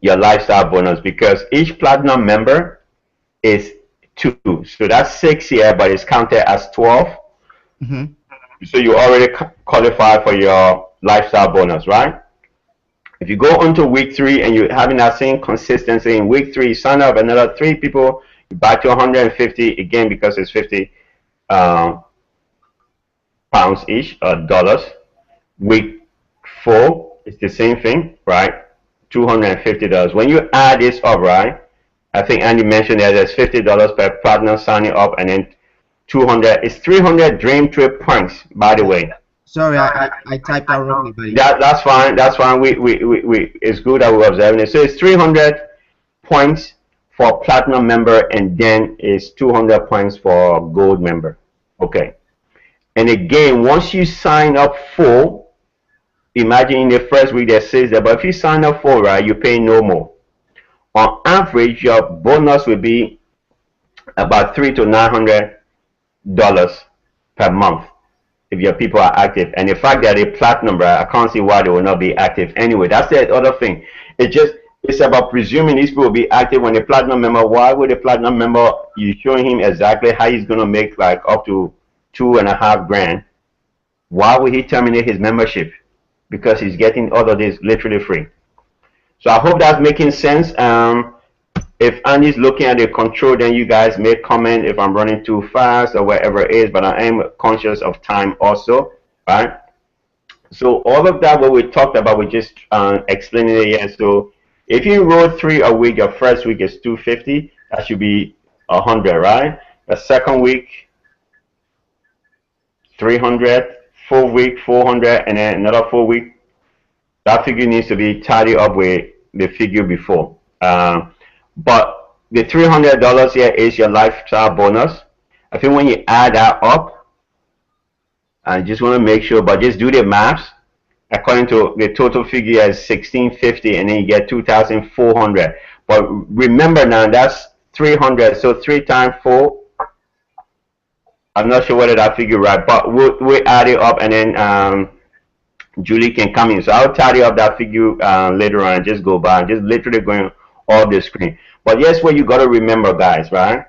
Speaker 2: your lifestyle bonus, because each platinum member is 2. So that's 6 here, but it's counted as 12.
Speaker 1: Mm-hmm.
Speaker 2: So you already qualify for your lifestyle bonus, right? If you go on to week 3 and you're having that same consistency in week 3, sign up another 3 people, you back to 150 again, because it's 50 pounds each, dollars. Week 4, it's the same thing, right? $250. When you add this up, right? I think Andy mentioned that there's $50 per platinum signing up, and then 200. It's 300 Dream Trip points, by the way.
Speaker 1: Sorry, I typed that wrongly, buddy.
Speaker 2: That's fine. That's fine. It's good that we're observing it. So it's 300 points for platinum member, and then it's 200 points for gold member. Okay. And again, once you sign up full, imagine in the first week that says that, but if you sign up full, right, you pay no more. On average, your bonus will be about $300 to $900 per month if your people are active. And the fact that they're platinum, right, I can't see why they will not be active anyway. That's the other thing. It's about presuming these people will be active when the platinum member. Why would the platinum member, you showing him exactly how he's going to make like up to $2.5 grand? Why would he terminate his membership? Because he's getting all of this literally free. So I hope that's making sense. If Andy's looking at the control, then you guys may comment if I'm running too fast or whatever it is, but I am conscious of time also, right? So all of that, what we talked about, we just explaining it here. So if you roll 3 a week, your first week is 250, that should be 100, right? The second week, 300, 4 week, 400, and then another 4 week. That figure needs to be tidied up with the figure before. But the $300 here is your lifestyle bonus. I think when you add that up, I just want to make sure, but just do the maths. According to the total figure is $1,650, and then you get $2,400. But remember now, that's 300. So 3 times 4. I'm not sure whether that figure right, but we'll add it up, and then Julie can come in. So I'll tidy up that figure later on and just go by and just literally going off the screen. But here's what you got to remember, guys, right?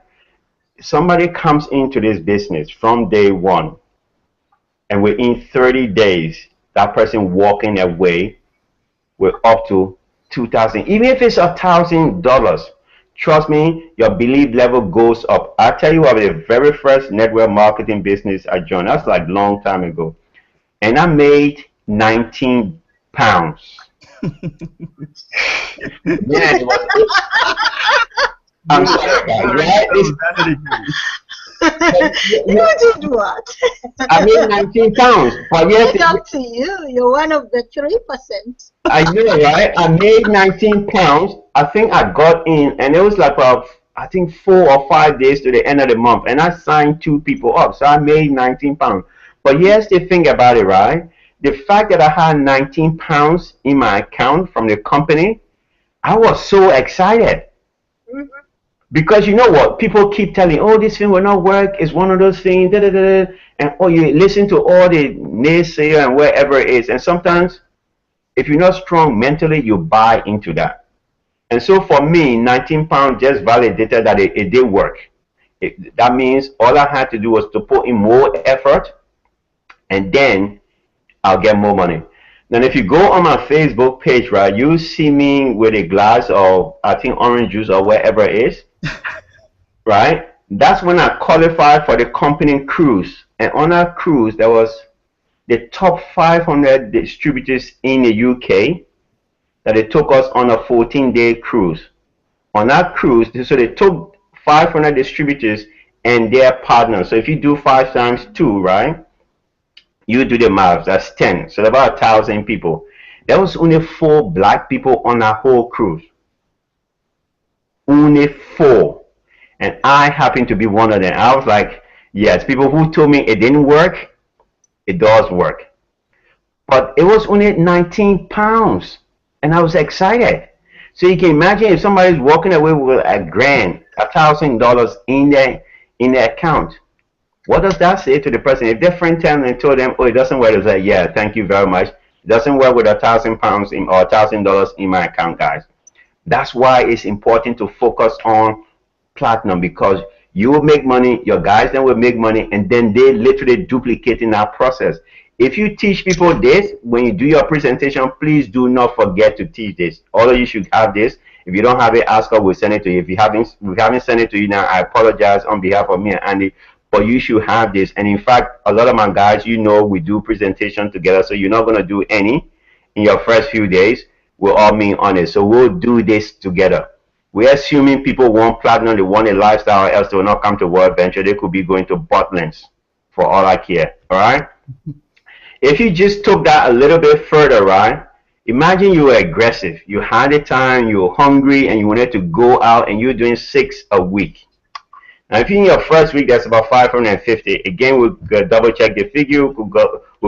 Speaker 2: Somebody comes into this business from day 1, and within 30 days, that person walking away with up to $2,000. Even if it's $1,000, trust me, your belief level goes up. I tell you what, the very first network marketing business I joined, that's like a long time ago, and I made 19 pounds. Man, I'm sorry, right?
Speaker 3: You did what?
Speaker 2: I made 19 pounds. But yes,
Speaker 3: it's up to you. You're one of the 3%.
Speaker 2: I know, right? I made 19 pounds. I think I got in, and it was like about, I think 4 or 5 days to the end of the month, and I signed 2 people up, so I made 19 pounds. But here's the thing about it, right? The fact that I had 19 pounds in my account from the company, I was so excited. Because you know what? People keep telling, oh, this thing will not work. It's one of those things. Da, da, da, da. And oh, you listen to all the naysayer and wherever it is. And sometimes, if you're not strong mentally, you buy into that. And so for me, 19 pounds just validated that it did work. That means all I had to do was to put in more effort, and then I'll get more money. Then if you go on my Facebook page, right, you see me with a glass of, I think, orange juice or whatever it is, right? That's when I qualified for the company cruise. And on that cruise, there was the top 500 distributors in the UK that they took us on a 14-day cruise. On that cruise, so they took 500 distributors and their partners. So if you do 5 times 2, right? You do the math, that's 10. So about 1,000 people. There was only 4 black people on that whole cruise. Only 4. And I happened to be one of them. I was like, yes, people who told me it didn't work, it does work. But it was only 19 pounds. And I was excited. So you can imagine if somebody's walking away with a grand, $1,000 in their account. What does that say to the person? If their friend tell them and told them, oh, it doesn't work, they say, yeah, thank you very much. It doesn't work with £1,000 or $1,000 in my account, guys. That's why it's important to focus on platinum, because you will make money, your guys then will make money, and then they literally duplicate in that process. If you teach people this, when you do your presentation, please do not forget to teach this. All of you should have this. If you don't have it, ask us, we'll send it to you. If we haven't sent it to you now, I apologize on behalf of me and Andy, but you should have this. And in fact, a lot of my guys, you know, we do presentation together, so you're not going to do any in your first few days. We're all being honest. So we'll do this together. We're assuming people want platinum, they want a lifestyle, or else they will not come to World Venture. They could be going to Butlins for all I care. All right? If you just took that a little bit further, right? Imagine you were aggressive. You had the time, you were hungry, and you wanted to go out, and you're doing 6 a week. Now, if in your first week, that's about 550. Again, we'll double check the figure. We'll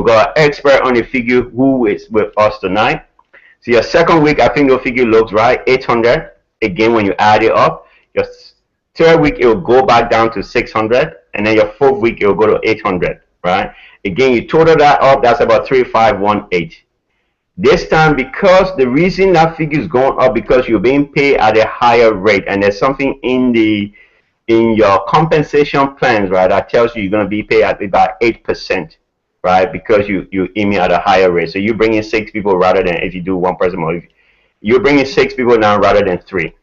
Speaker 2: got an expert on the figure who is with us tonight. So your second week, I think your figure looks right, 800. Again, when you add it up, your third week, it will go back down to 600. And then your fourth week, it will go to 800, right? Again, you total that up, that's about 3518. This time, because the reason that figure is going up, because you're being paid at a higher rate, and there's something in your compensation plans, right, that tells you you're going to be paid at about 8%, right, because you aim at a higher rate. So you bring in 6 people rather than, if you do 1 person more, you're bringing 6 people now rather than 3.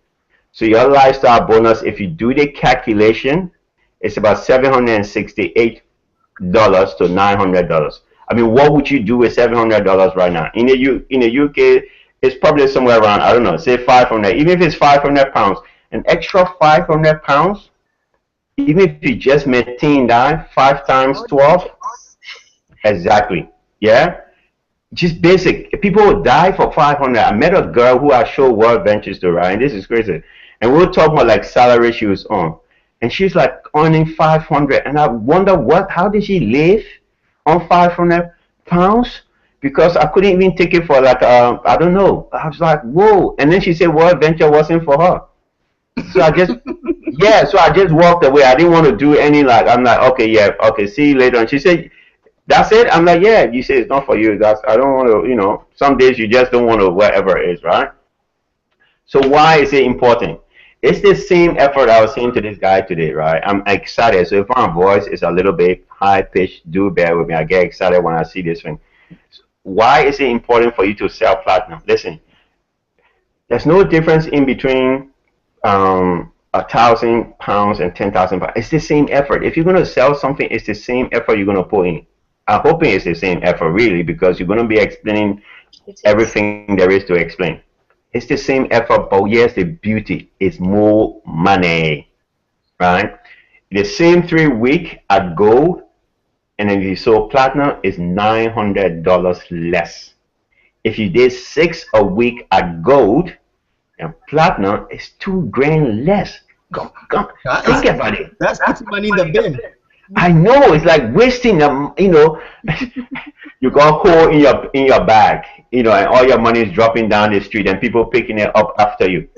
Speaker 2: So your lifestyle bonus, if you do the calculation, it's about $768 to $900. I mean, what would you do with $700 right now? In the UK, it's probably somewhere around, I don't know, say 500. Even if it's 500 pounds, an extra 500 pounds, even if you just maintain that 5 times 12, exactly, yeah? Just basic. People would die for 500. I met a girl who I showed World Ventures to, right? And this is crazy. And we were talking about like salary she was on. And she's like earning 500. And I wonder how did she live on 500 pounds? Because I couldn't even take it for like, I don't know. I was like, whoa. And then she said World Venture wasn't for her. So I just, yeah, so I just walked away. I didn't want to do any like, I'm like, okay, yeah, okay, see you later. And she said, that's it? I'm like, yeah. You say it's not for you. I don't want to, you know, some days you just don't want to, whatever it is, right? So why is it important? It's the same effort I was saying to this guy today, right? I'm excited. So if my voice is a little bit high-pitched, do bear with me. I get excited when I see this thing. Why is it important for you to sell platinum? Listen, there's no difference in between 1,000 pounds and 10,000 pounds. It's the same effort. If you're going to sell something, it's the same effort you're going to put in. I'm hoping it's the same effort, really, because you're going to be explaining everything there is to explain. It's the same effort, but yes, the beauty is more money, right? The same 3 week at gold, and then if you sold platinum, is $900 less. If you did 6 a week at gold, and platinum is $2 grand less. Come, think about it.
Speaker 1: That's putting money in the bin.
Speaker 2: I know, it's like wasting them, you know. You got a hole in your bag, you know, and all your money is dropping down the street and people picking it up after you.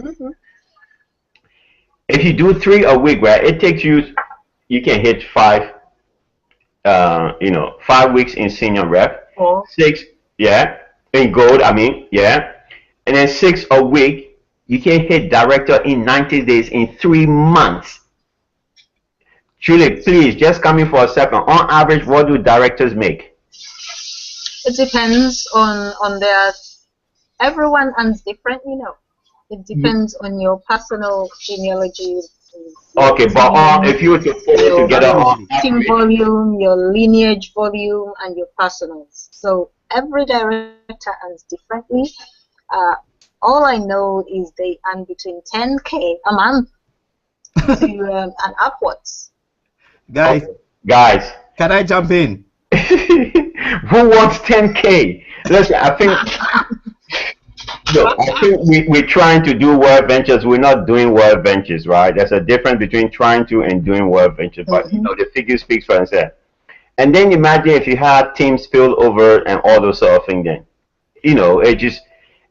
Speaker 2: if you do 3 a week, right, it takes you, you can hit 5, 5 weeks in senior rep,
Speaker 3: Or
Speaker 2: 6, yeah, in gold, I mean, yeah, and then 6 a week, you can hit director in 90 days, in 3 months. Julie, please, just come in for a second. On average, what do directors make?
Speaker 3: it depends on their. Everyone earns different, you know. It depends on your personal genealogy, your
Speaker 2: Okay, but if you were to put it
Speaker 3: your
Speaker 2: together on
Speaker 3: team
Speaker 2: average,
Speaker 3: volume, your lineage volume, and your personals. So every director earns differently. Uh, all I know is they earn between 10K a month to and upwards.
Speaker 1: Guys,
Speaker 2: okay, guys,
Speaker 1: can I jump in?
Speaker 2: who wants 10K? Listen, we're trying to do world ventures. We're not doing world ventures, right? There's a difference between trying to and doing world ventures. But the figure speaks for itself. And then imagine if you had team spill over and all those sort of things. Then,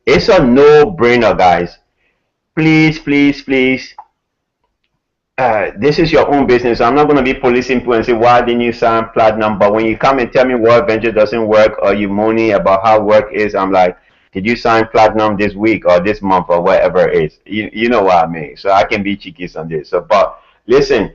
Speaker 2: it's a no-brainer, guys. Please, please, please. This is your own business. I'm not going to be policing people and say, why didn't you sign platinum? But when you come and tell me world venture doesn't work, or you moaning about how work is, I'm like, did you sign platinum this week or this month or whatever it is? You know what I mean. So I can be cheeky on this. So, but listen,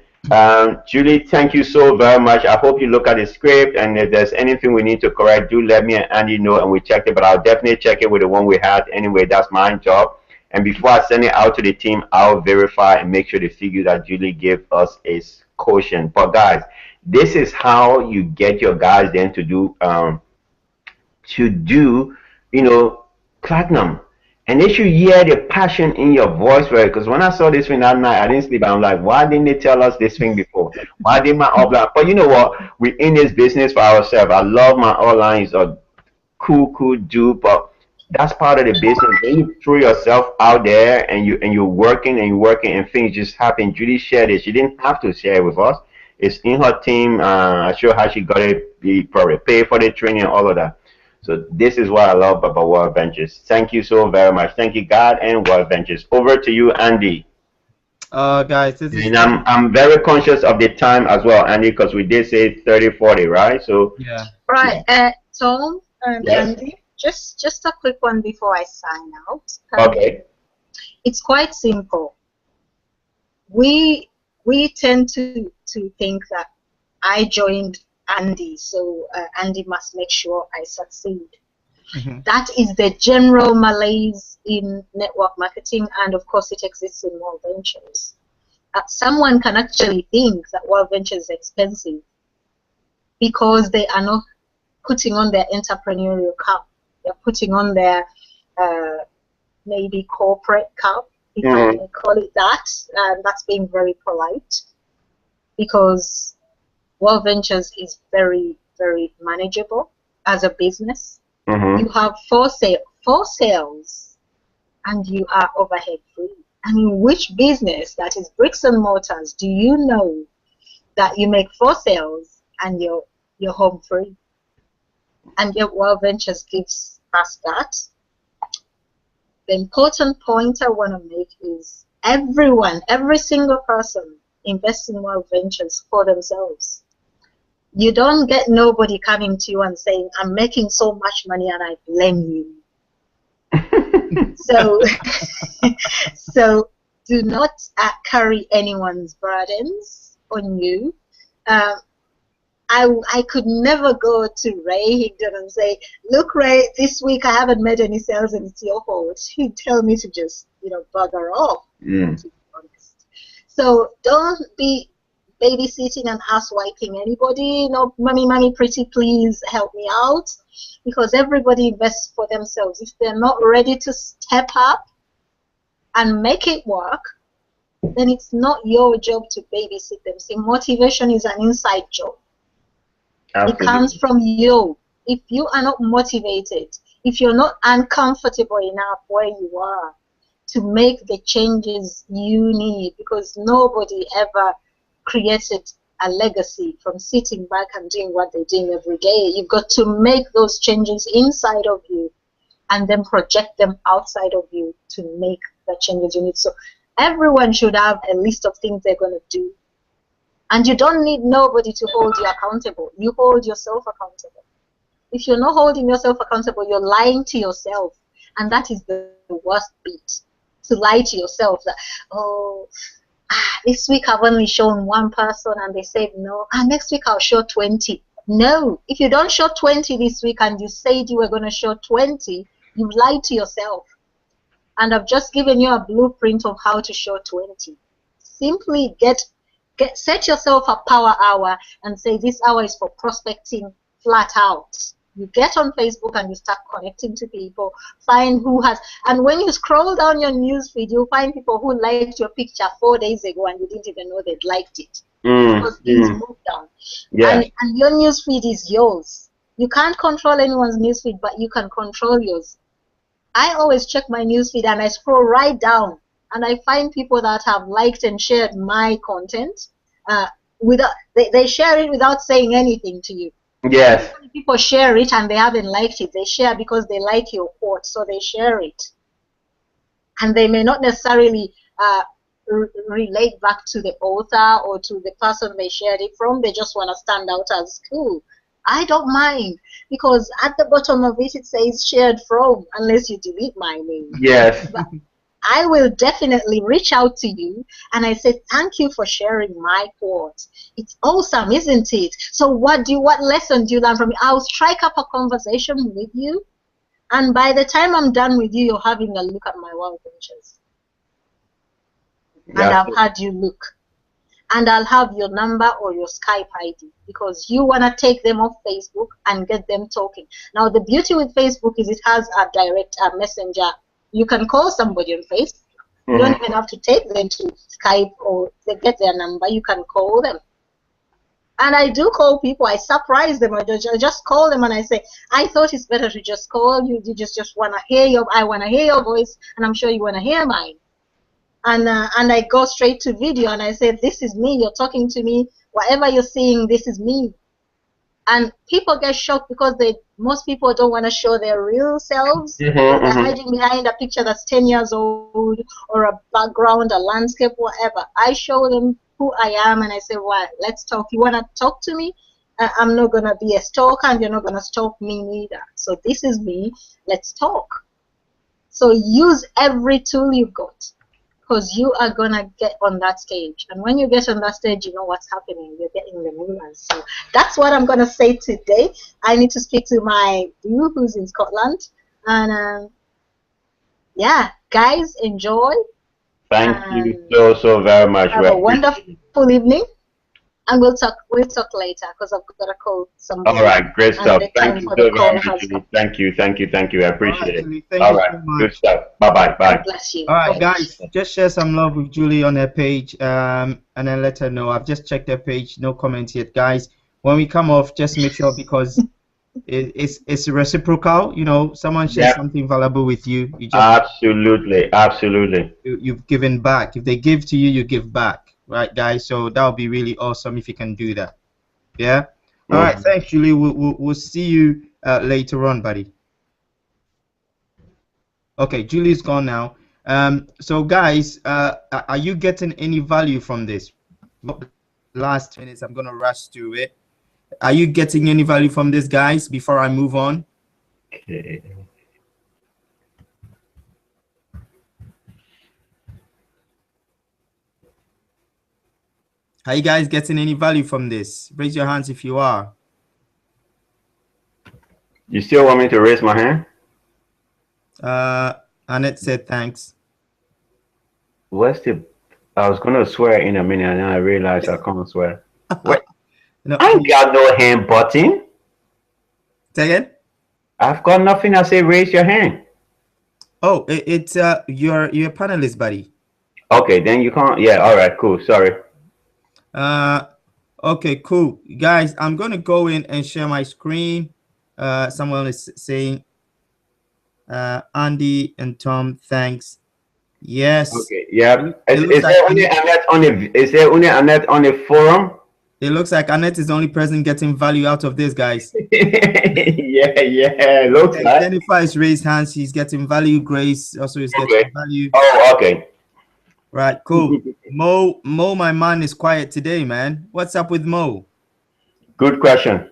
Speaker 2: Julie, thank you so very much. I hope you look at the script, and if there's anything we need to correct, do let me and Andy know, and we checked it. But I'll definitely check it with the one we had anyway. That's my job. And before I send it out to the team, I'll verify and make sure the figure that Julie gave us is kosher. But guys, this is how you get your guys then to do platinum. And they should hear the passion in your voice, right? Because when I saw this thing that night, I didn't sleep. I'm like, why didn't they tell us this thing before? Why didn't my upline? But you know what? We're in this business for ourselves. I love my upline. It's a cool dude, but that's part of the business. When you throw yourself out there and you're working and things just happen. Julie shared it. She didn't have to share it with us. It's in her team. I show how she got it. We probably pay for the training and all of that. So this is what I love about World Ventures. Thank you so very much. Thank you, God and World Ventures. Over to you, Andy.
Speaker 1: Guys, this is.
Speaker 2: And I'm very conscious of the time as well, Andy, because we did say 30-40, right? So
Speaker 1: Yeah.
Speaker 3: Right, Tom and
Speaker 2: Yes.
Speaker 3: Andy. Just a quick one before I sign out.
Speaker 2: Okay.
Speaker 3: It's quite simple. We tend to think that I joined Andy, so Andy must make sure I succeed. That is the general malaise in network marketing, and of course it exists in World Ventures. Someone can actually think that World Ventures is expensive because they are not putting on their entrepreneurial cap. They're putting on their maybe corporate cap, if I can call it that. That's being very polite, because World Ventures is very, very manageable as a business. You have four sales, and you are overhead free. I mean, which business that is bricks and mortars do you know that you make 4 sales and you're home free? And yet World Ventures gives us that. The important point I want to make is every single person invests in World Ventures for themselves. You don't get nobody coming to you and saying, I'm making so much money and I blame you. So do not carry anyone's burdens on you. I could never go to Ray Higdon and say, look, Ray, this week I haven't made any sales and it's your fault. He'd tell me to just, bugger off, to be honest. So don't be babysitting and ass-wiping anybody. Mommy, pretty, please help me out. Because everybody invests for themselves. If they're not ready to step up and make it work, then it's not your job to babysit them. See, motivation is an inside job. Absolutely. It comes from you. If you are not motivated, if you're not uncomfortable enough where you are to make the changes you need, because nobody ever created a legacy from sitting back and doing what they're doing every day. You've got to make those changes inside of you and then project them outside of you to make the changes you need. So Everyone should have a list of things they're going to do. And you don't need nobody to hold you accountable. You hold yourself accountable. If you're not holding yourself accountable, you're lying to yourself. And that is the worst bit. To lie to yourself that, oh, this week I've only shown one person and they said no. Next week I'll show 20. No. If you don't show 20 this week and you said you were going to show 20, you've lied to yourself. And I've just given you a blueprint of how to show 20. Simply set yourself a power hour and say this hour is for prospecting flat out. You get on Facebook and you start connecting to people, find who has, and when you scroll down your newsfeed, you'll find people who liked your picture 4 days ago and you didn't even know they'd liked it. Because things move down.
Speaker 2: Yeah.
Speaker 3: And your newsfeed is yours. You can't control anyone's newsfeed, but you can control yours. I always check my newsfeed and I scroll right down and I find people that have liked and shared my content. They share it without saying anything to you.
Speaker 2: Yes.
Speaker 3: People share it and they haven't liked it. They share because they like your quote, so they share it. And they may not necessarily relate back to the author or to the person they shared it from. They just want to stand out as cool. I don't mind, because at the bottom of it, it says shared from, unless you delete my name.
Speaker 2: Yes.
Speaker 3: But I will definitely reach out to you and I say, thank you for sharing my quote. It's awesome, isn't it? So what lesson do you learn from it? I'll strike up a conversation with you. And by the time I'm done with you, you're having a look at my wow pictures. And I've had you look. And I'll have your number or your Skype ID because you want to take them off Facebook and get them talking. Now, the beauty with Facebook is it has a direct messenger. You can call somebody on Facebook. You don't even have to take them to Skype or they get their number. You can call them. And I do call people. I surprise them. I just call them and I say, I thought it's better to just call you. You just want to hear I want to hear your voice, and I'm sure you want to hear mine. And I go straight to video and I say, this is me. You're talking to me. Whatever you're seeing, this is me. And people get shocked because most people don't want to show their real selves. They're hiding behind a picture that's 10 years old or a background, a landscape, whatever. I show them who I am and I say, well, let's talk. You want to talk to me? I'm not going to be a stalker and you're not going to stalk me neither. So this is me. Let's talk. So use every tool you've got, because you are going to get on that stage. And when you get on that stage, you know what's happening. You're getting the movement. So that's what I'm going to say today. I need to speak to my boo who's in Scotland. And yeah, guys, enjoy.
Speaker 2: Thank you so very much.
Speaker 3: Have a wonderful evening. And we'll talk later because I've got to call somebody.
Speaker 2: All right, great stuff. Thank you so very much, Julie. Thank you. I appreciate it. All right, good stuff. Bye.
Speaker 3: God bless you.
Speaker 1: All right, guys, just share some love with Julie on her page, and then let her know. I've just checked her page, no comments yet, guys. When we come off, just make sure, because it's reciprocal. You know, someone shares something valuable with you. You just
Speaker 2: absolutely.
Speaker 1: You've given back. If they give to you, you give back. Right, guys, so that would be really awesome if you can do that. Yeah. All right, thanks, Julie. We'll see you later on, buddy. Okay, Julie's gone now. So guys, are you getting any value from this? Last minutes, I'm gonna rush through it. Are you getting any value from this, guys, before I move on?
Speaker 2: Okay.
Speaker 1: Are you guys getting any value from this? Raise your hands if you are.
Speaker 2: You still want me to raise my hand?
Speaker 1: Annette said thanks.
Speaker 2: What's the... I was going to swear in a minute and then I realized I can't swear. What?
Speaker 1: No,
Speaker 2: I ain't got no hand button.
Speaker 1: Say again?
Speaker 2: I've got nothing. I say raise your hand.
Speaker 1: Oh, it's you're a panelist, buddy.
Speaker 2: Okay, then you can't... Yeah, all right, cool. Sorry.
Speaker 1: Okay, cool, guys. I'm gonna go in and share my screen. Someone is saying, Andy and Tom, thanks. Yes.
Speaker 2: Okay. Yeah. Is there only Annette on the forum?
Speaker 1: It looks like Annette is the only person getting value out of this, guys.
Speaker 2: yeah. Looks like.
Speaker 1: Jennifer is raised hands. She's getting value. Grace also is getting value.
Speaker 2: Oh, okay.
Speaker 1: Right, cool. Mo, my man is quiet today, man. What's up with Mo?
Speaker 2: Good question.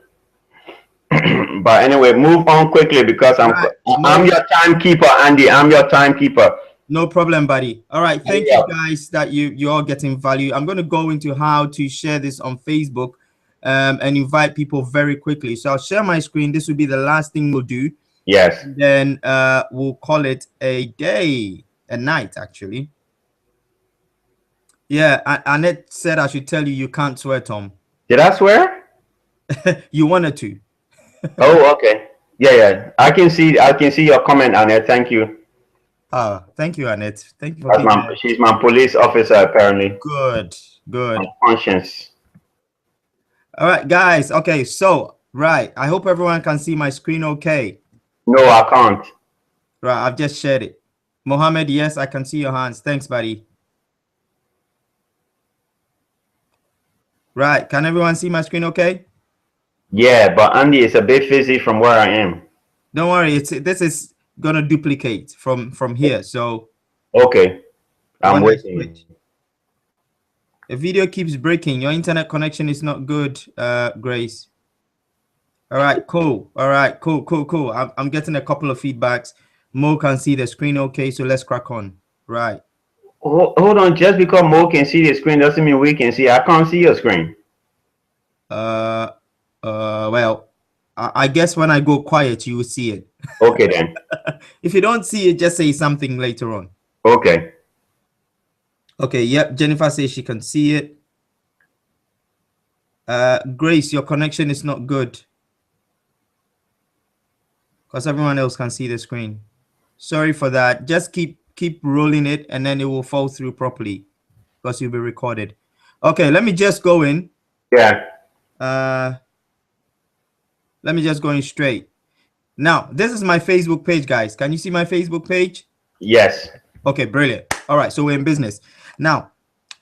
Speaker 2: But anyway, move on quickly because
Speaker 1: Right,
Speaker 2: I'm
Speaker 1: Mo,
Speaker 2: your timekeeper, Andy. I'm your timekeeper.
Speaker 1: no problem, buddy. All right, thank you
Speaker 2: Yeah.
Speaker 1: guys that you're all getting value. I'm going to go into how to share this on Facebook and invite people very quickly. So I'll share my screen. This will be the last thing we'll do.
Speaker 2: Yes.
Speaker 1: And then we'll call it a day, a night, actually. Yeah, Annette said I should tell you you can't swear, Tom.
Speaker 2: Did I swear?
Speaker 1: You wanted to.
Speaker 2: Oh, okay. Yeah, yeah. I can see your comment, Annette. Thank you.
Speaker 1: Thank you, Annette. Thank you for being there.
Speaker 2: She's my police officer, apparently.
Speaker 1: Good, good.
Speaker 2: My conscience.
Speaker 1: All right, guys. Okay, so right. I hope everyone can see my screen okay.
Speaker 2: No, I can't.
Speaker 1: Right, I've just shared it. Mohammed, yes, I can see your hands. Thanks, buddy. Right, can everyone see my screen okay?
Speaker 2: Yeah, but Andy is a bit fizzy from where I am.
Speaker 1: Don't worry, this is gonna duplicate from here. So
Speaker 2: okay, I'm waiting.
Speaker 1: The video keeps breaking. Your internet connection is not good, Grace. All right, cool. All right, cool. I'm getting a couple of feedbacks. Mo can see the screen okay, so let's crack on. Right.
Speaker 2: Hold on, just because Mo can see the screen doesn't mean we can see. I can't see your screen.
Speaker 1: Well, I guess when I go quiet, you will see it.
Speaker 2: Okay then.
Speaker 1: If you don't see it, just say something later on.
Speaker 2: Okay.
Speaker 1: Okay, yep. Jennifer says she can see it. Grace, your connection is not good. Because everyone else can see the screen. Sorry for that. Just keep rolling it and then it will fall through properly because you'll be recorded. Okay, let me just go in.
Speaker 2: Yeah.
Speaker 1: Let me just go in straight. Now, this is my Facebook page, guys. Can you see my Facebook page?
Speaker 2: Yes.
Speaker 1: Okay, brilliant. All right, so we're in business. Now,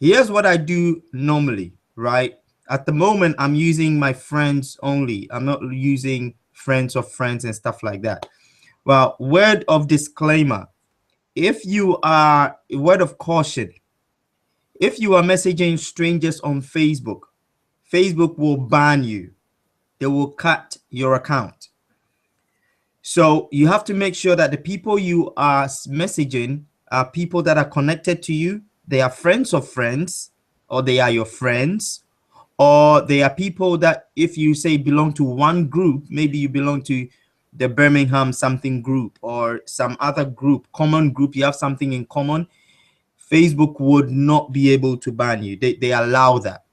Speaker 1: here's what I do normally, right? At the moment, I'm using my friends only. I'm not using friends of friends and stuff like that. Well, word of disclaimer. If you are, word of caution, if you are messaging strangers on Facebook, Facebook will ban you. They will cut your account. So you have to make sure that the people you are messaging are people that are connected to you. They are friends of friends, or they are your friends, or they are people that if you say belong to one group, maybe you belong to the Birmingham something group or some other group, common group, you have something in common, Facebook would not be able to ban you. They allow that.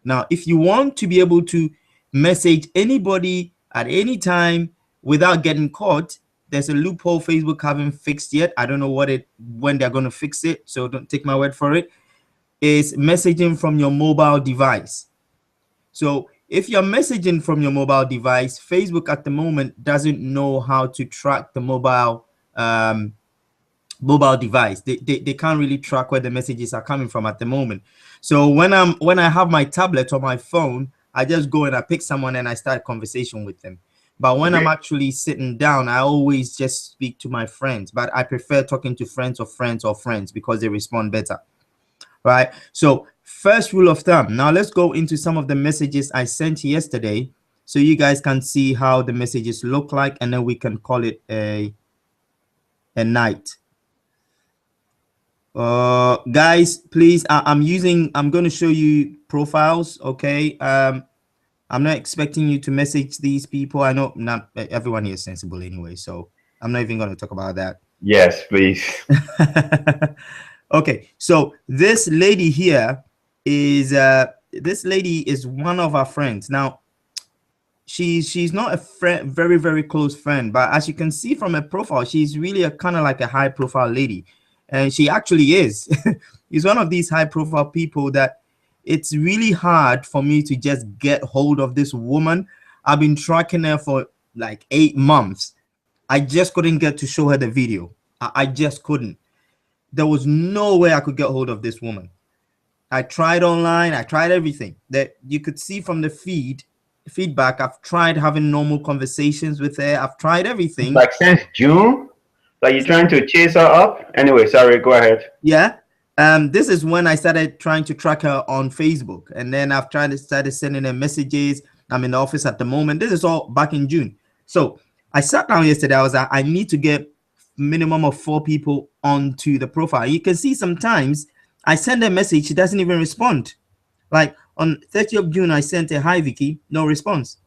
Speaker 1: Now, if you want to be able to message anybody at any time without getting caught, there's a loophole Facebook haven't fixed yet. I don't know when they're going to fix it, so don't take my word for it. Is messaging from your mobile device. So if you're messaging from your mobile device, Facebook at the moment doesn't know how to track the mobile device. They can't really track where the messages are coming from at the moment. So when I have my tablet or my phone, I just go and I pick someone and I start a conversation with them. But when I'm actually sitting down, I always just speak to my friends. But I prefer talking to friends of friends or friends because they respond better. Right? So first rule of thumb. Now let's go into some of the messages I sent yesterday so you guys can see how the messages look like, and then we can call it a night. Guys, please, I'm going to show you profiles. Okay. I'm not expecting you to message these people. I know not everyone here is sensible anyway, so I'm not even going to talk about that.
Speaker 2: Yes, please.
Speaker 1: Okay, so this lady here is one of our friends. Now, she's not a friend, very, very close friend, but as you can see from her profile, she's really a kind of like a high profile lady. And she actually is. She's one of these high profile people that it's really hard for me to just get hold of this woman. I've been tracking her for like 8 months. I just couldn't get to show her the video. I just couldn't. There was no way I could get hold of this woman. I tried online. I tried everything that you could see from the feedback. I've tried having normal conversations with her. I've tried everything.
Speaker 2: Like since June? Like you're trying to chase her up? Anyway, sorry, go ahead.
Speaker 1: Yeah. This is when I started trying to track her on Facebook, and then I've tried to started sending her messages. I'm in the office at the moment. This is all back in June. So I sat down yesterday. I was like, I need to get minimum of 4 people onto the profile. You can see sometimes I send a message, she doesn't even respond. Like on 30th of June, I sent a hi Vicky, no response.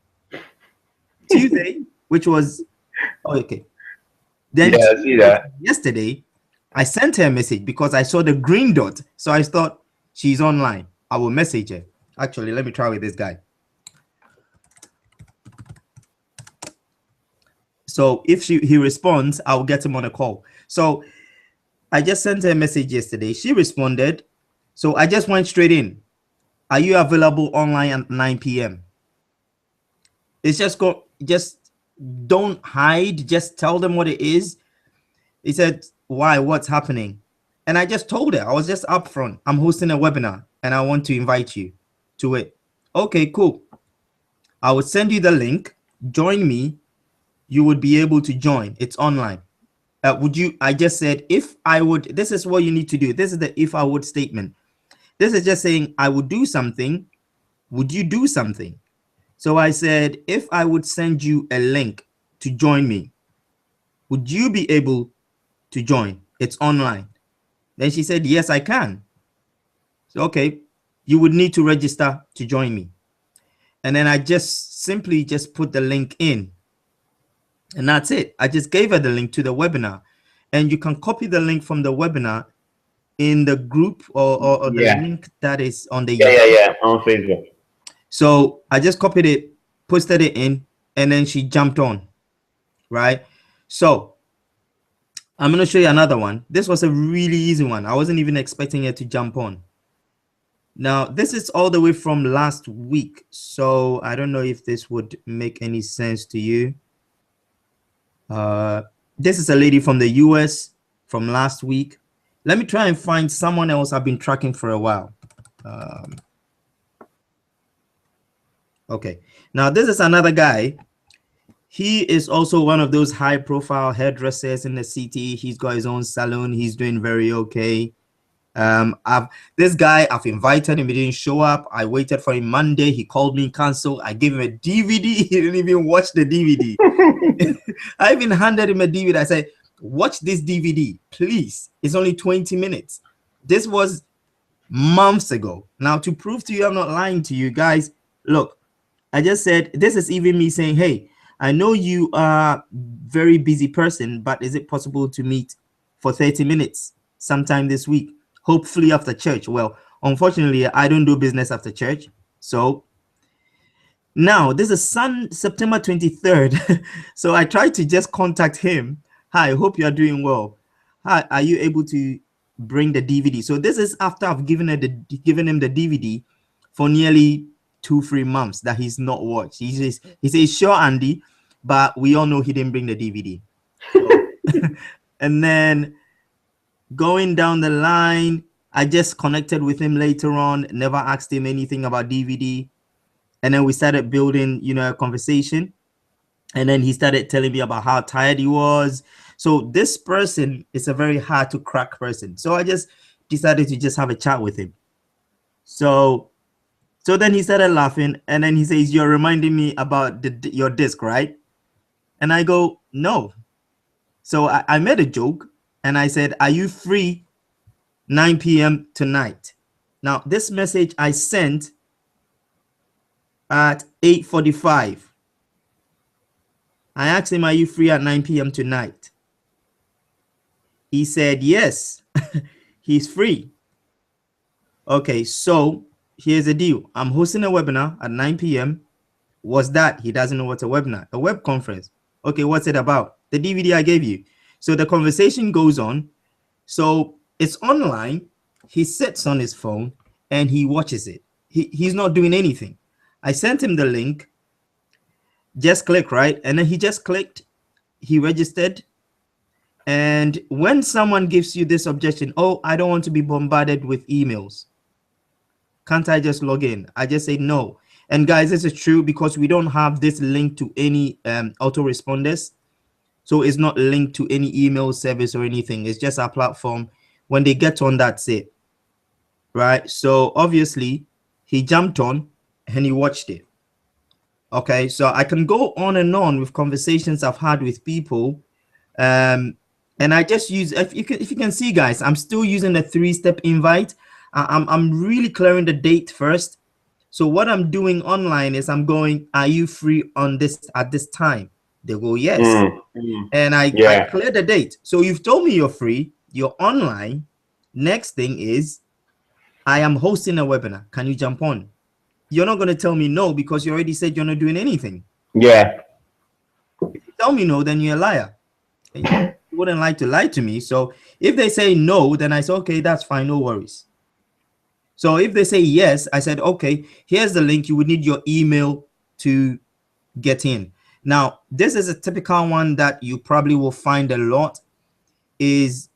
Speaker 1: Tuesday, which was okay. Then
Speaker 2: Yeah, I see that.
Speaker 1: yesterday, I sent her a message because I saw the green dot. So I thought she's online. I will message her. Actually, let me try with this guy. So if he responds, I'll get him on a call. So I just sent her a message yesterday. She responded. So I just went straight in. Are you available online at 9 p.m.? It's just don't hide. Just tell them what it is. He said, why? What's happening? And I just told her, I was just upfront. I'm hosting a webinar and I want to invite you to it. Okay, cool. I will send you the link. Join me. You would be able to join. It's online. Would you? I just said, if I would, this is what you need to do. This is the if I would statement. This is just saying, I would do something. Would you do something? So I said, if I would send you a link to join me, would you be able to join? It's online. Then she said, yes, I can. So, okay, you would need to register to join me. And then I just simply just put the link in. And that's it. I just gave her the link to the webinar. And you can copy the link from the webinar in the group or the link that is on the
Speaker 2: on Facebook.
Speaker 1: So I just copied it, posted it in, and then she jumped on, right? So I'm going to show you another one. This was a really easy one. I wasn't even expecting her to jump on. Now, this is all the way from last week. So I don't know if this would make any sense to you. This is a lady from the US from last week. Let me try and find someone else I've been tracking for a while. Okay, now this is another guy. He is also one of those high profile hairdressers in the city. He's got his own salon. He's doing very okay. This guy, I've invited him. He didn't show up. I waited for him Monday. He called me, canceled. I gave him a DVD. He didn't even watch the DVD. I even handed him a DVD. I said, watch this DVD, please. It's only 20 minutes. This was months ago. Now, to prove to you I'm not lying to you guys, look, I just said, this is even me saying, hey, I know you are a very busy person, but is it possible to meet for 30 minutes sometime this week? Hopefully after church. Well, unfortunately, I don't do business after church. So now this is September 23rd. So I tried to just contact him. Hi, hope you are doing well. Hi, are you able to bring the DVD? So this is after I've given him the DVD for nearly 2-3 months that he's not watched. He says, sure, Andy, but we all know he didn't bring the DVD. So, and then going down the line, I just connected with him later on, never asked him anything about DVD. And then we started building, a conversation. And then he started telling me about how tired he was. So this person is a very hard to crack person. So I just decided to just have a chat with him. So then he started laughing. And then he says, you're reminding me about your disc, right? And I go, no. So I made a joke. And I said, are you free 9 p.m. tonight? Now, this message I sent at 8:45. I asked him, are you free at 9 p.m. tonight? He said, yes, he's free. Okay, so here's the deal. I'm hosting a webinar at 9 p.m. What's that? He doesn't know what's a webinar. A web conference. Okay, what's it about? The DVD I gave you. So the conversation goes on. So it's online. He sits on his phone and he watches it. He's not doing anything. I sent him the link. Just click, right? And then he just clicked. He registered. And when someone gives you this objection, oh, I don't want to be bombarded with emails. Can't I just log in? I just say no. And guys, this is true because we don't have this link to any autoresponders. So it's not linked to any email service or anything. It's just our platform. When they get on, that's it. right? So obviously he jumped on and he watched it. Okay, so I can go on and on with conversations I've had with people. And I just use, if you can see, guys, I'm still using the 3-step invite. I'm really clearing the date first. So what I'm doing online is I'm going, are you free on this at this time? They go, yes. And I clear the date. So you've told me you're free, you're online. Next thing is, I am hosting a webinar. Can you jump on? You're not going to tell me no because you already said you're not doing anything.
Speaker 2: Yeah.
Speaker 1: If you tell me no, then you're a liar. You wouldn't like to lie to me. So if they say no, then I say, okay, that's fine, no worries. So if they say yes, I said, okay, here's the link. You would need your email to get in. Now, this is a typical one that you probably will find a lot is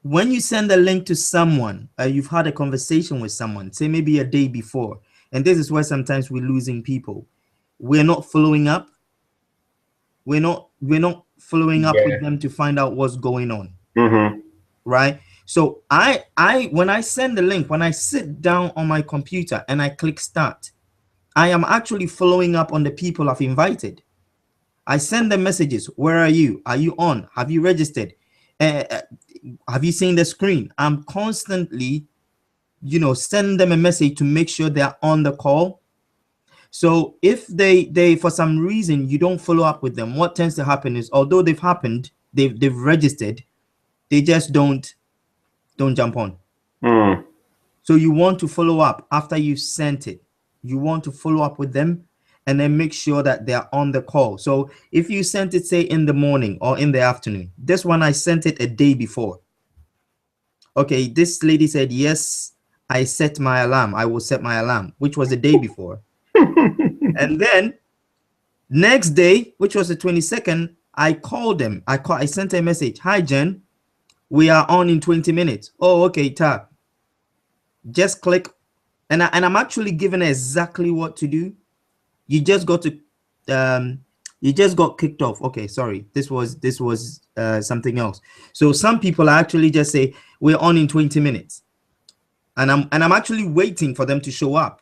Speaker 1: when you send a link to someone, you've had a conversation with someone, say maybe a day before, and this is where sometimes we're losing people. We're not following up. We're not following up with them to find out what's going on. Right? So when I send the link, when I sit down on my computer and I click start, I am actually following up on the people I've invited. I send them messages. Where are you? Are you on? Have you registered? Have you seen the screen? I'm constantly, send them a message to make sure they're on the call. So if they for some reason you don't follow up with them, what tends to happen is, although they've registered, they just don't jump on. So you want to follow up after you've sent it. You want to follow up with them and then make sure that they're on the call. So if you sent it, say, in the morning or in the afternoon, this one I sent it a day before. Okay, this lady said, yes, I set my alarm. I will set my alarm, which was the day before. And then next day, which was the 22nd, I called them. I sent a message. Hi, Jen. We are on in 20 minutes. Oh, okay, tap. Just click. And I'm actually given exactly what to do. You just got to you just got kicked off. Okay, sorry. This was something else. So some people actually just say we're on in 20 minutes. And I'm actually waiting for them to show up.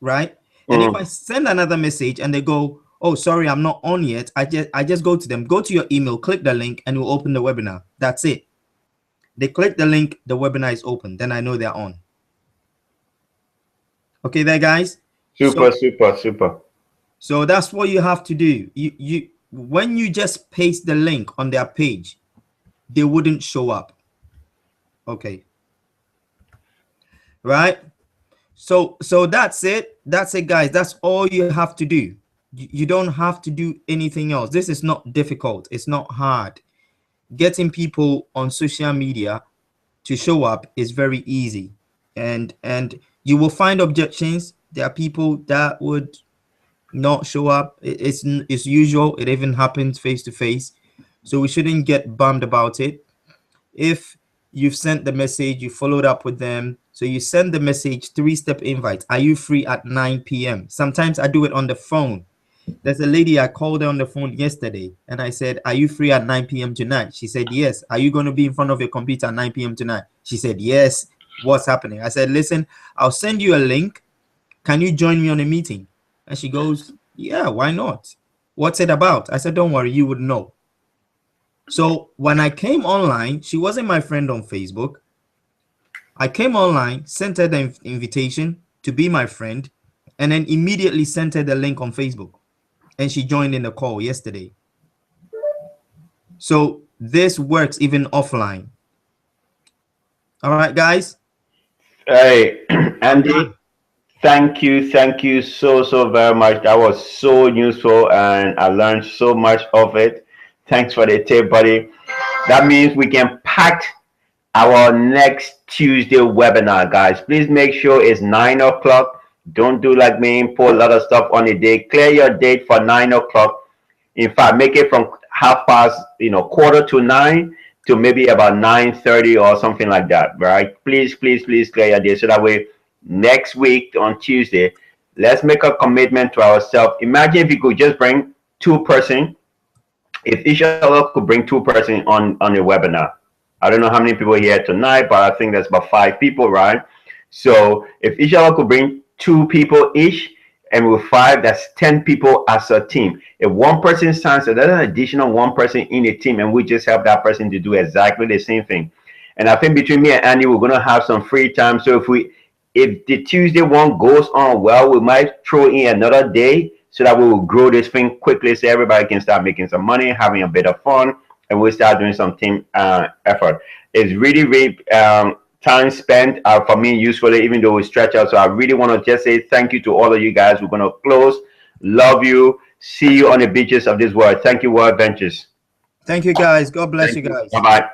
Speaker 1: Right? And if I send another message and they go, oh, sorry, I'm not on yet, I just go to them, go to your email, click the link, and we'll open the webinar. That's it. They click the link, the webinar is open. Then I know they're on. Okay, there, guys.
Speaker 2: Super.
Speaker 1: So that's what you have to do. You when you just paste the link on their page, they wouldn't show up. Okay. Right? So that's it. That's it, guys. That's all you have to do. You don't have to do anything else. This is not difficult. It's not hard. Getting people on social media to show up is very easy. And you will find objections. There are people that would not show up. It's usual. It even happens face to face. So we shouldn't get bummed about it. If you've sent the message, you followed up with them. So you send the message, 3-step invite. Are you free at 9 p.m.? Sometimes I do it on the phone. There's a lady, I called her on the phone yesterday and I said, are you free at 9 p.m. tonight? She said, yes. Are you going to be in front of your computer at 9 p.m. tonight? She said, yes. What's happening? I said, listen, I'll send you a link. Can you join me on a meeting? And she goes, yeah, why not? What's it about? I said, don't worry, you would know. So when I came online, she wasn't my friend on Facebook. I came online, sent her the invitation to be my friend, and then immediately sent her the link on Facebook. And she joined in the call yesterday. So this works even offline. All right, guys.
Speaker 2: Hey, Andy, thank you so very much. That was so useful and I learned so much of it. Thanks for the tip, buddy. That means we can pack our next Tuesday webinar, guys. Please make sure it's 9 o'clock. Don't do like me, put a lot of stuff on the day. Clear your date for 9 o'clock. In fact, make it from 9:30, 8:45 to maybe about 9:30 or something like that, right? Please clear your date so that way next week on Tuesday, let's make a commitment to ourselves. Imagine if you could just bring 2 persons. If each of us could bring 2 persons on the webinar, I don't know how many people here tonight, but I think there's about 5 people, right? So if each of us could bring 2 people each, and with 5, that's 10 people as a team. If one person signs, so there's an additional 1 person in the team, and we just help that person to do exactly the same thing. And I think between me and Andy, we're gonna have some free time. So if the Tuesday one goes on well, we might throw in another day so that we will grow this thing quickly, so everybody can start making some money, having a bit of fun, and we'll start doing some team effort. It's really, really time spent for me usefully, even though we stretch out. So I really want to just say thank you to all of you guys. We're going to close. Love you. See you on the beaches of this world. Thank you, World Ventures.
Speaker 1: Thank you, guys. God bless you guys.
Speaker 2: Bye-bye.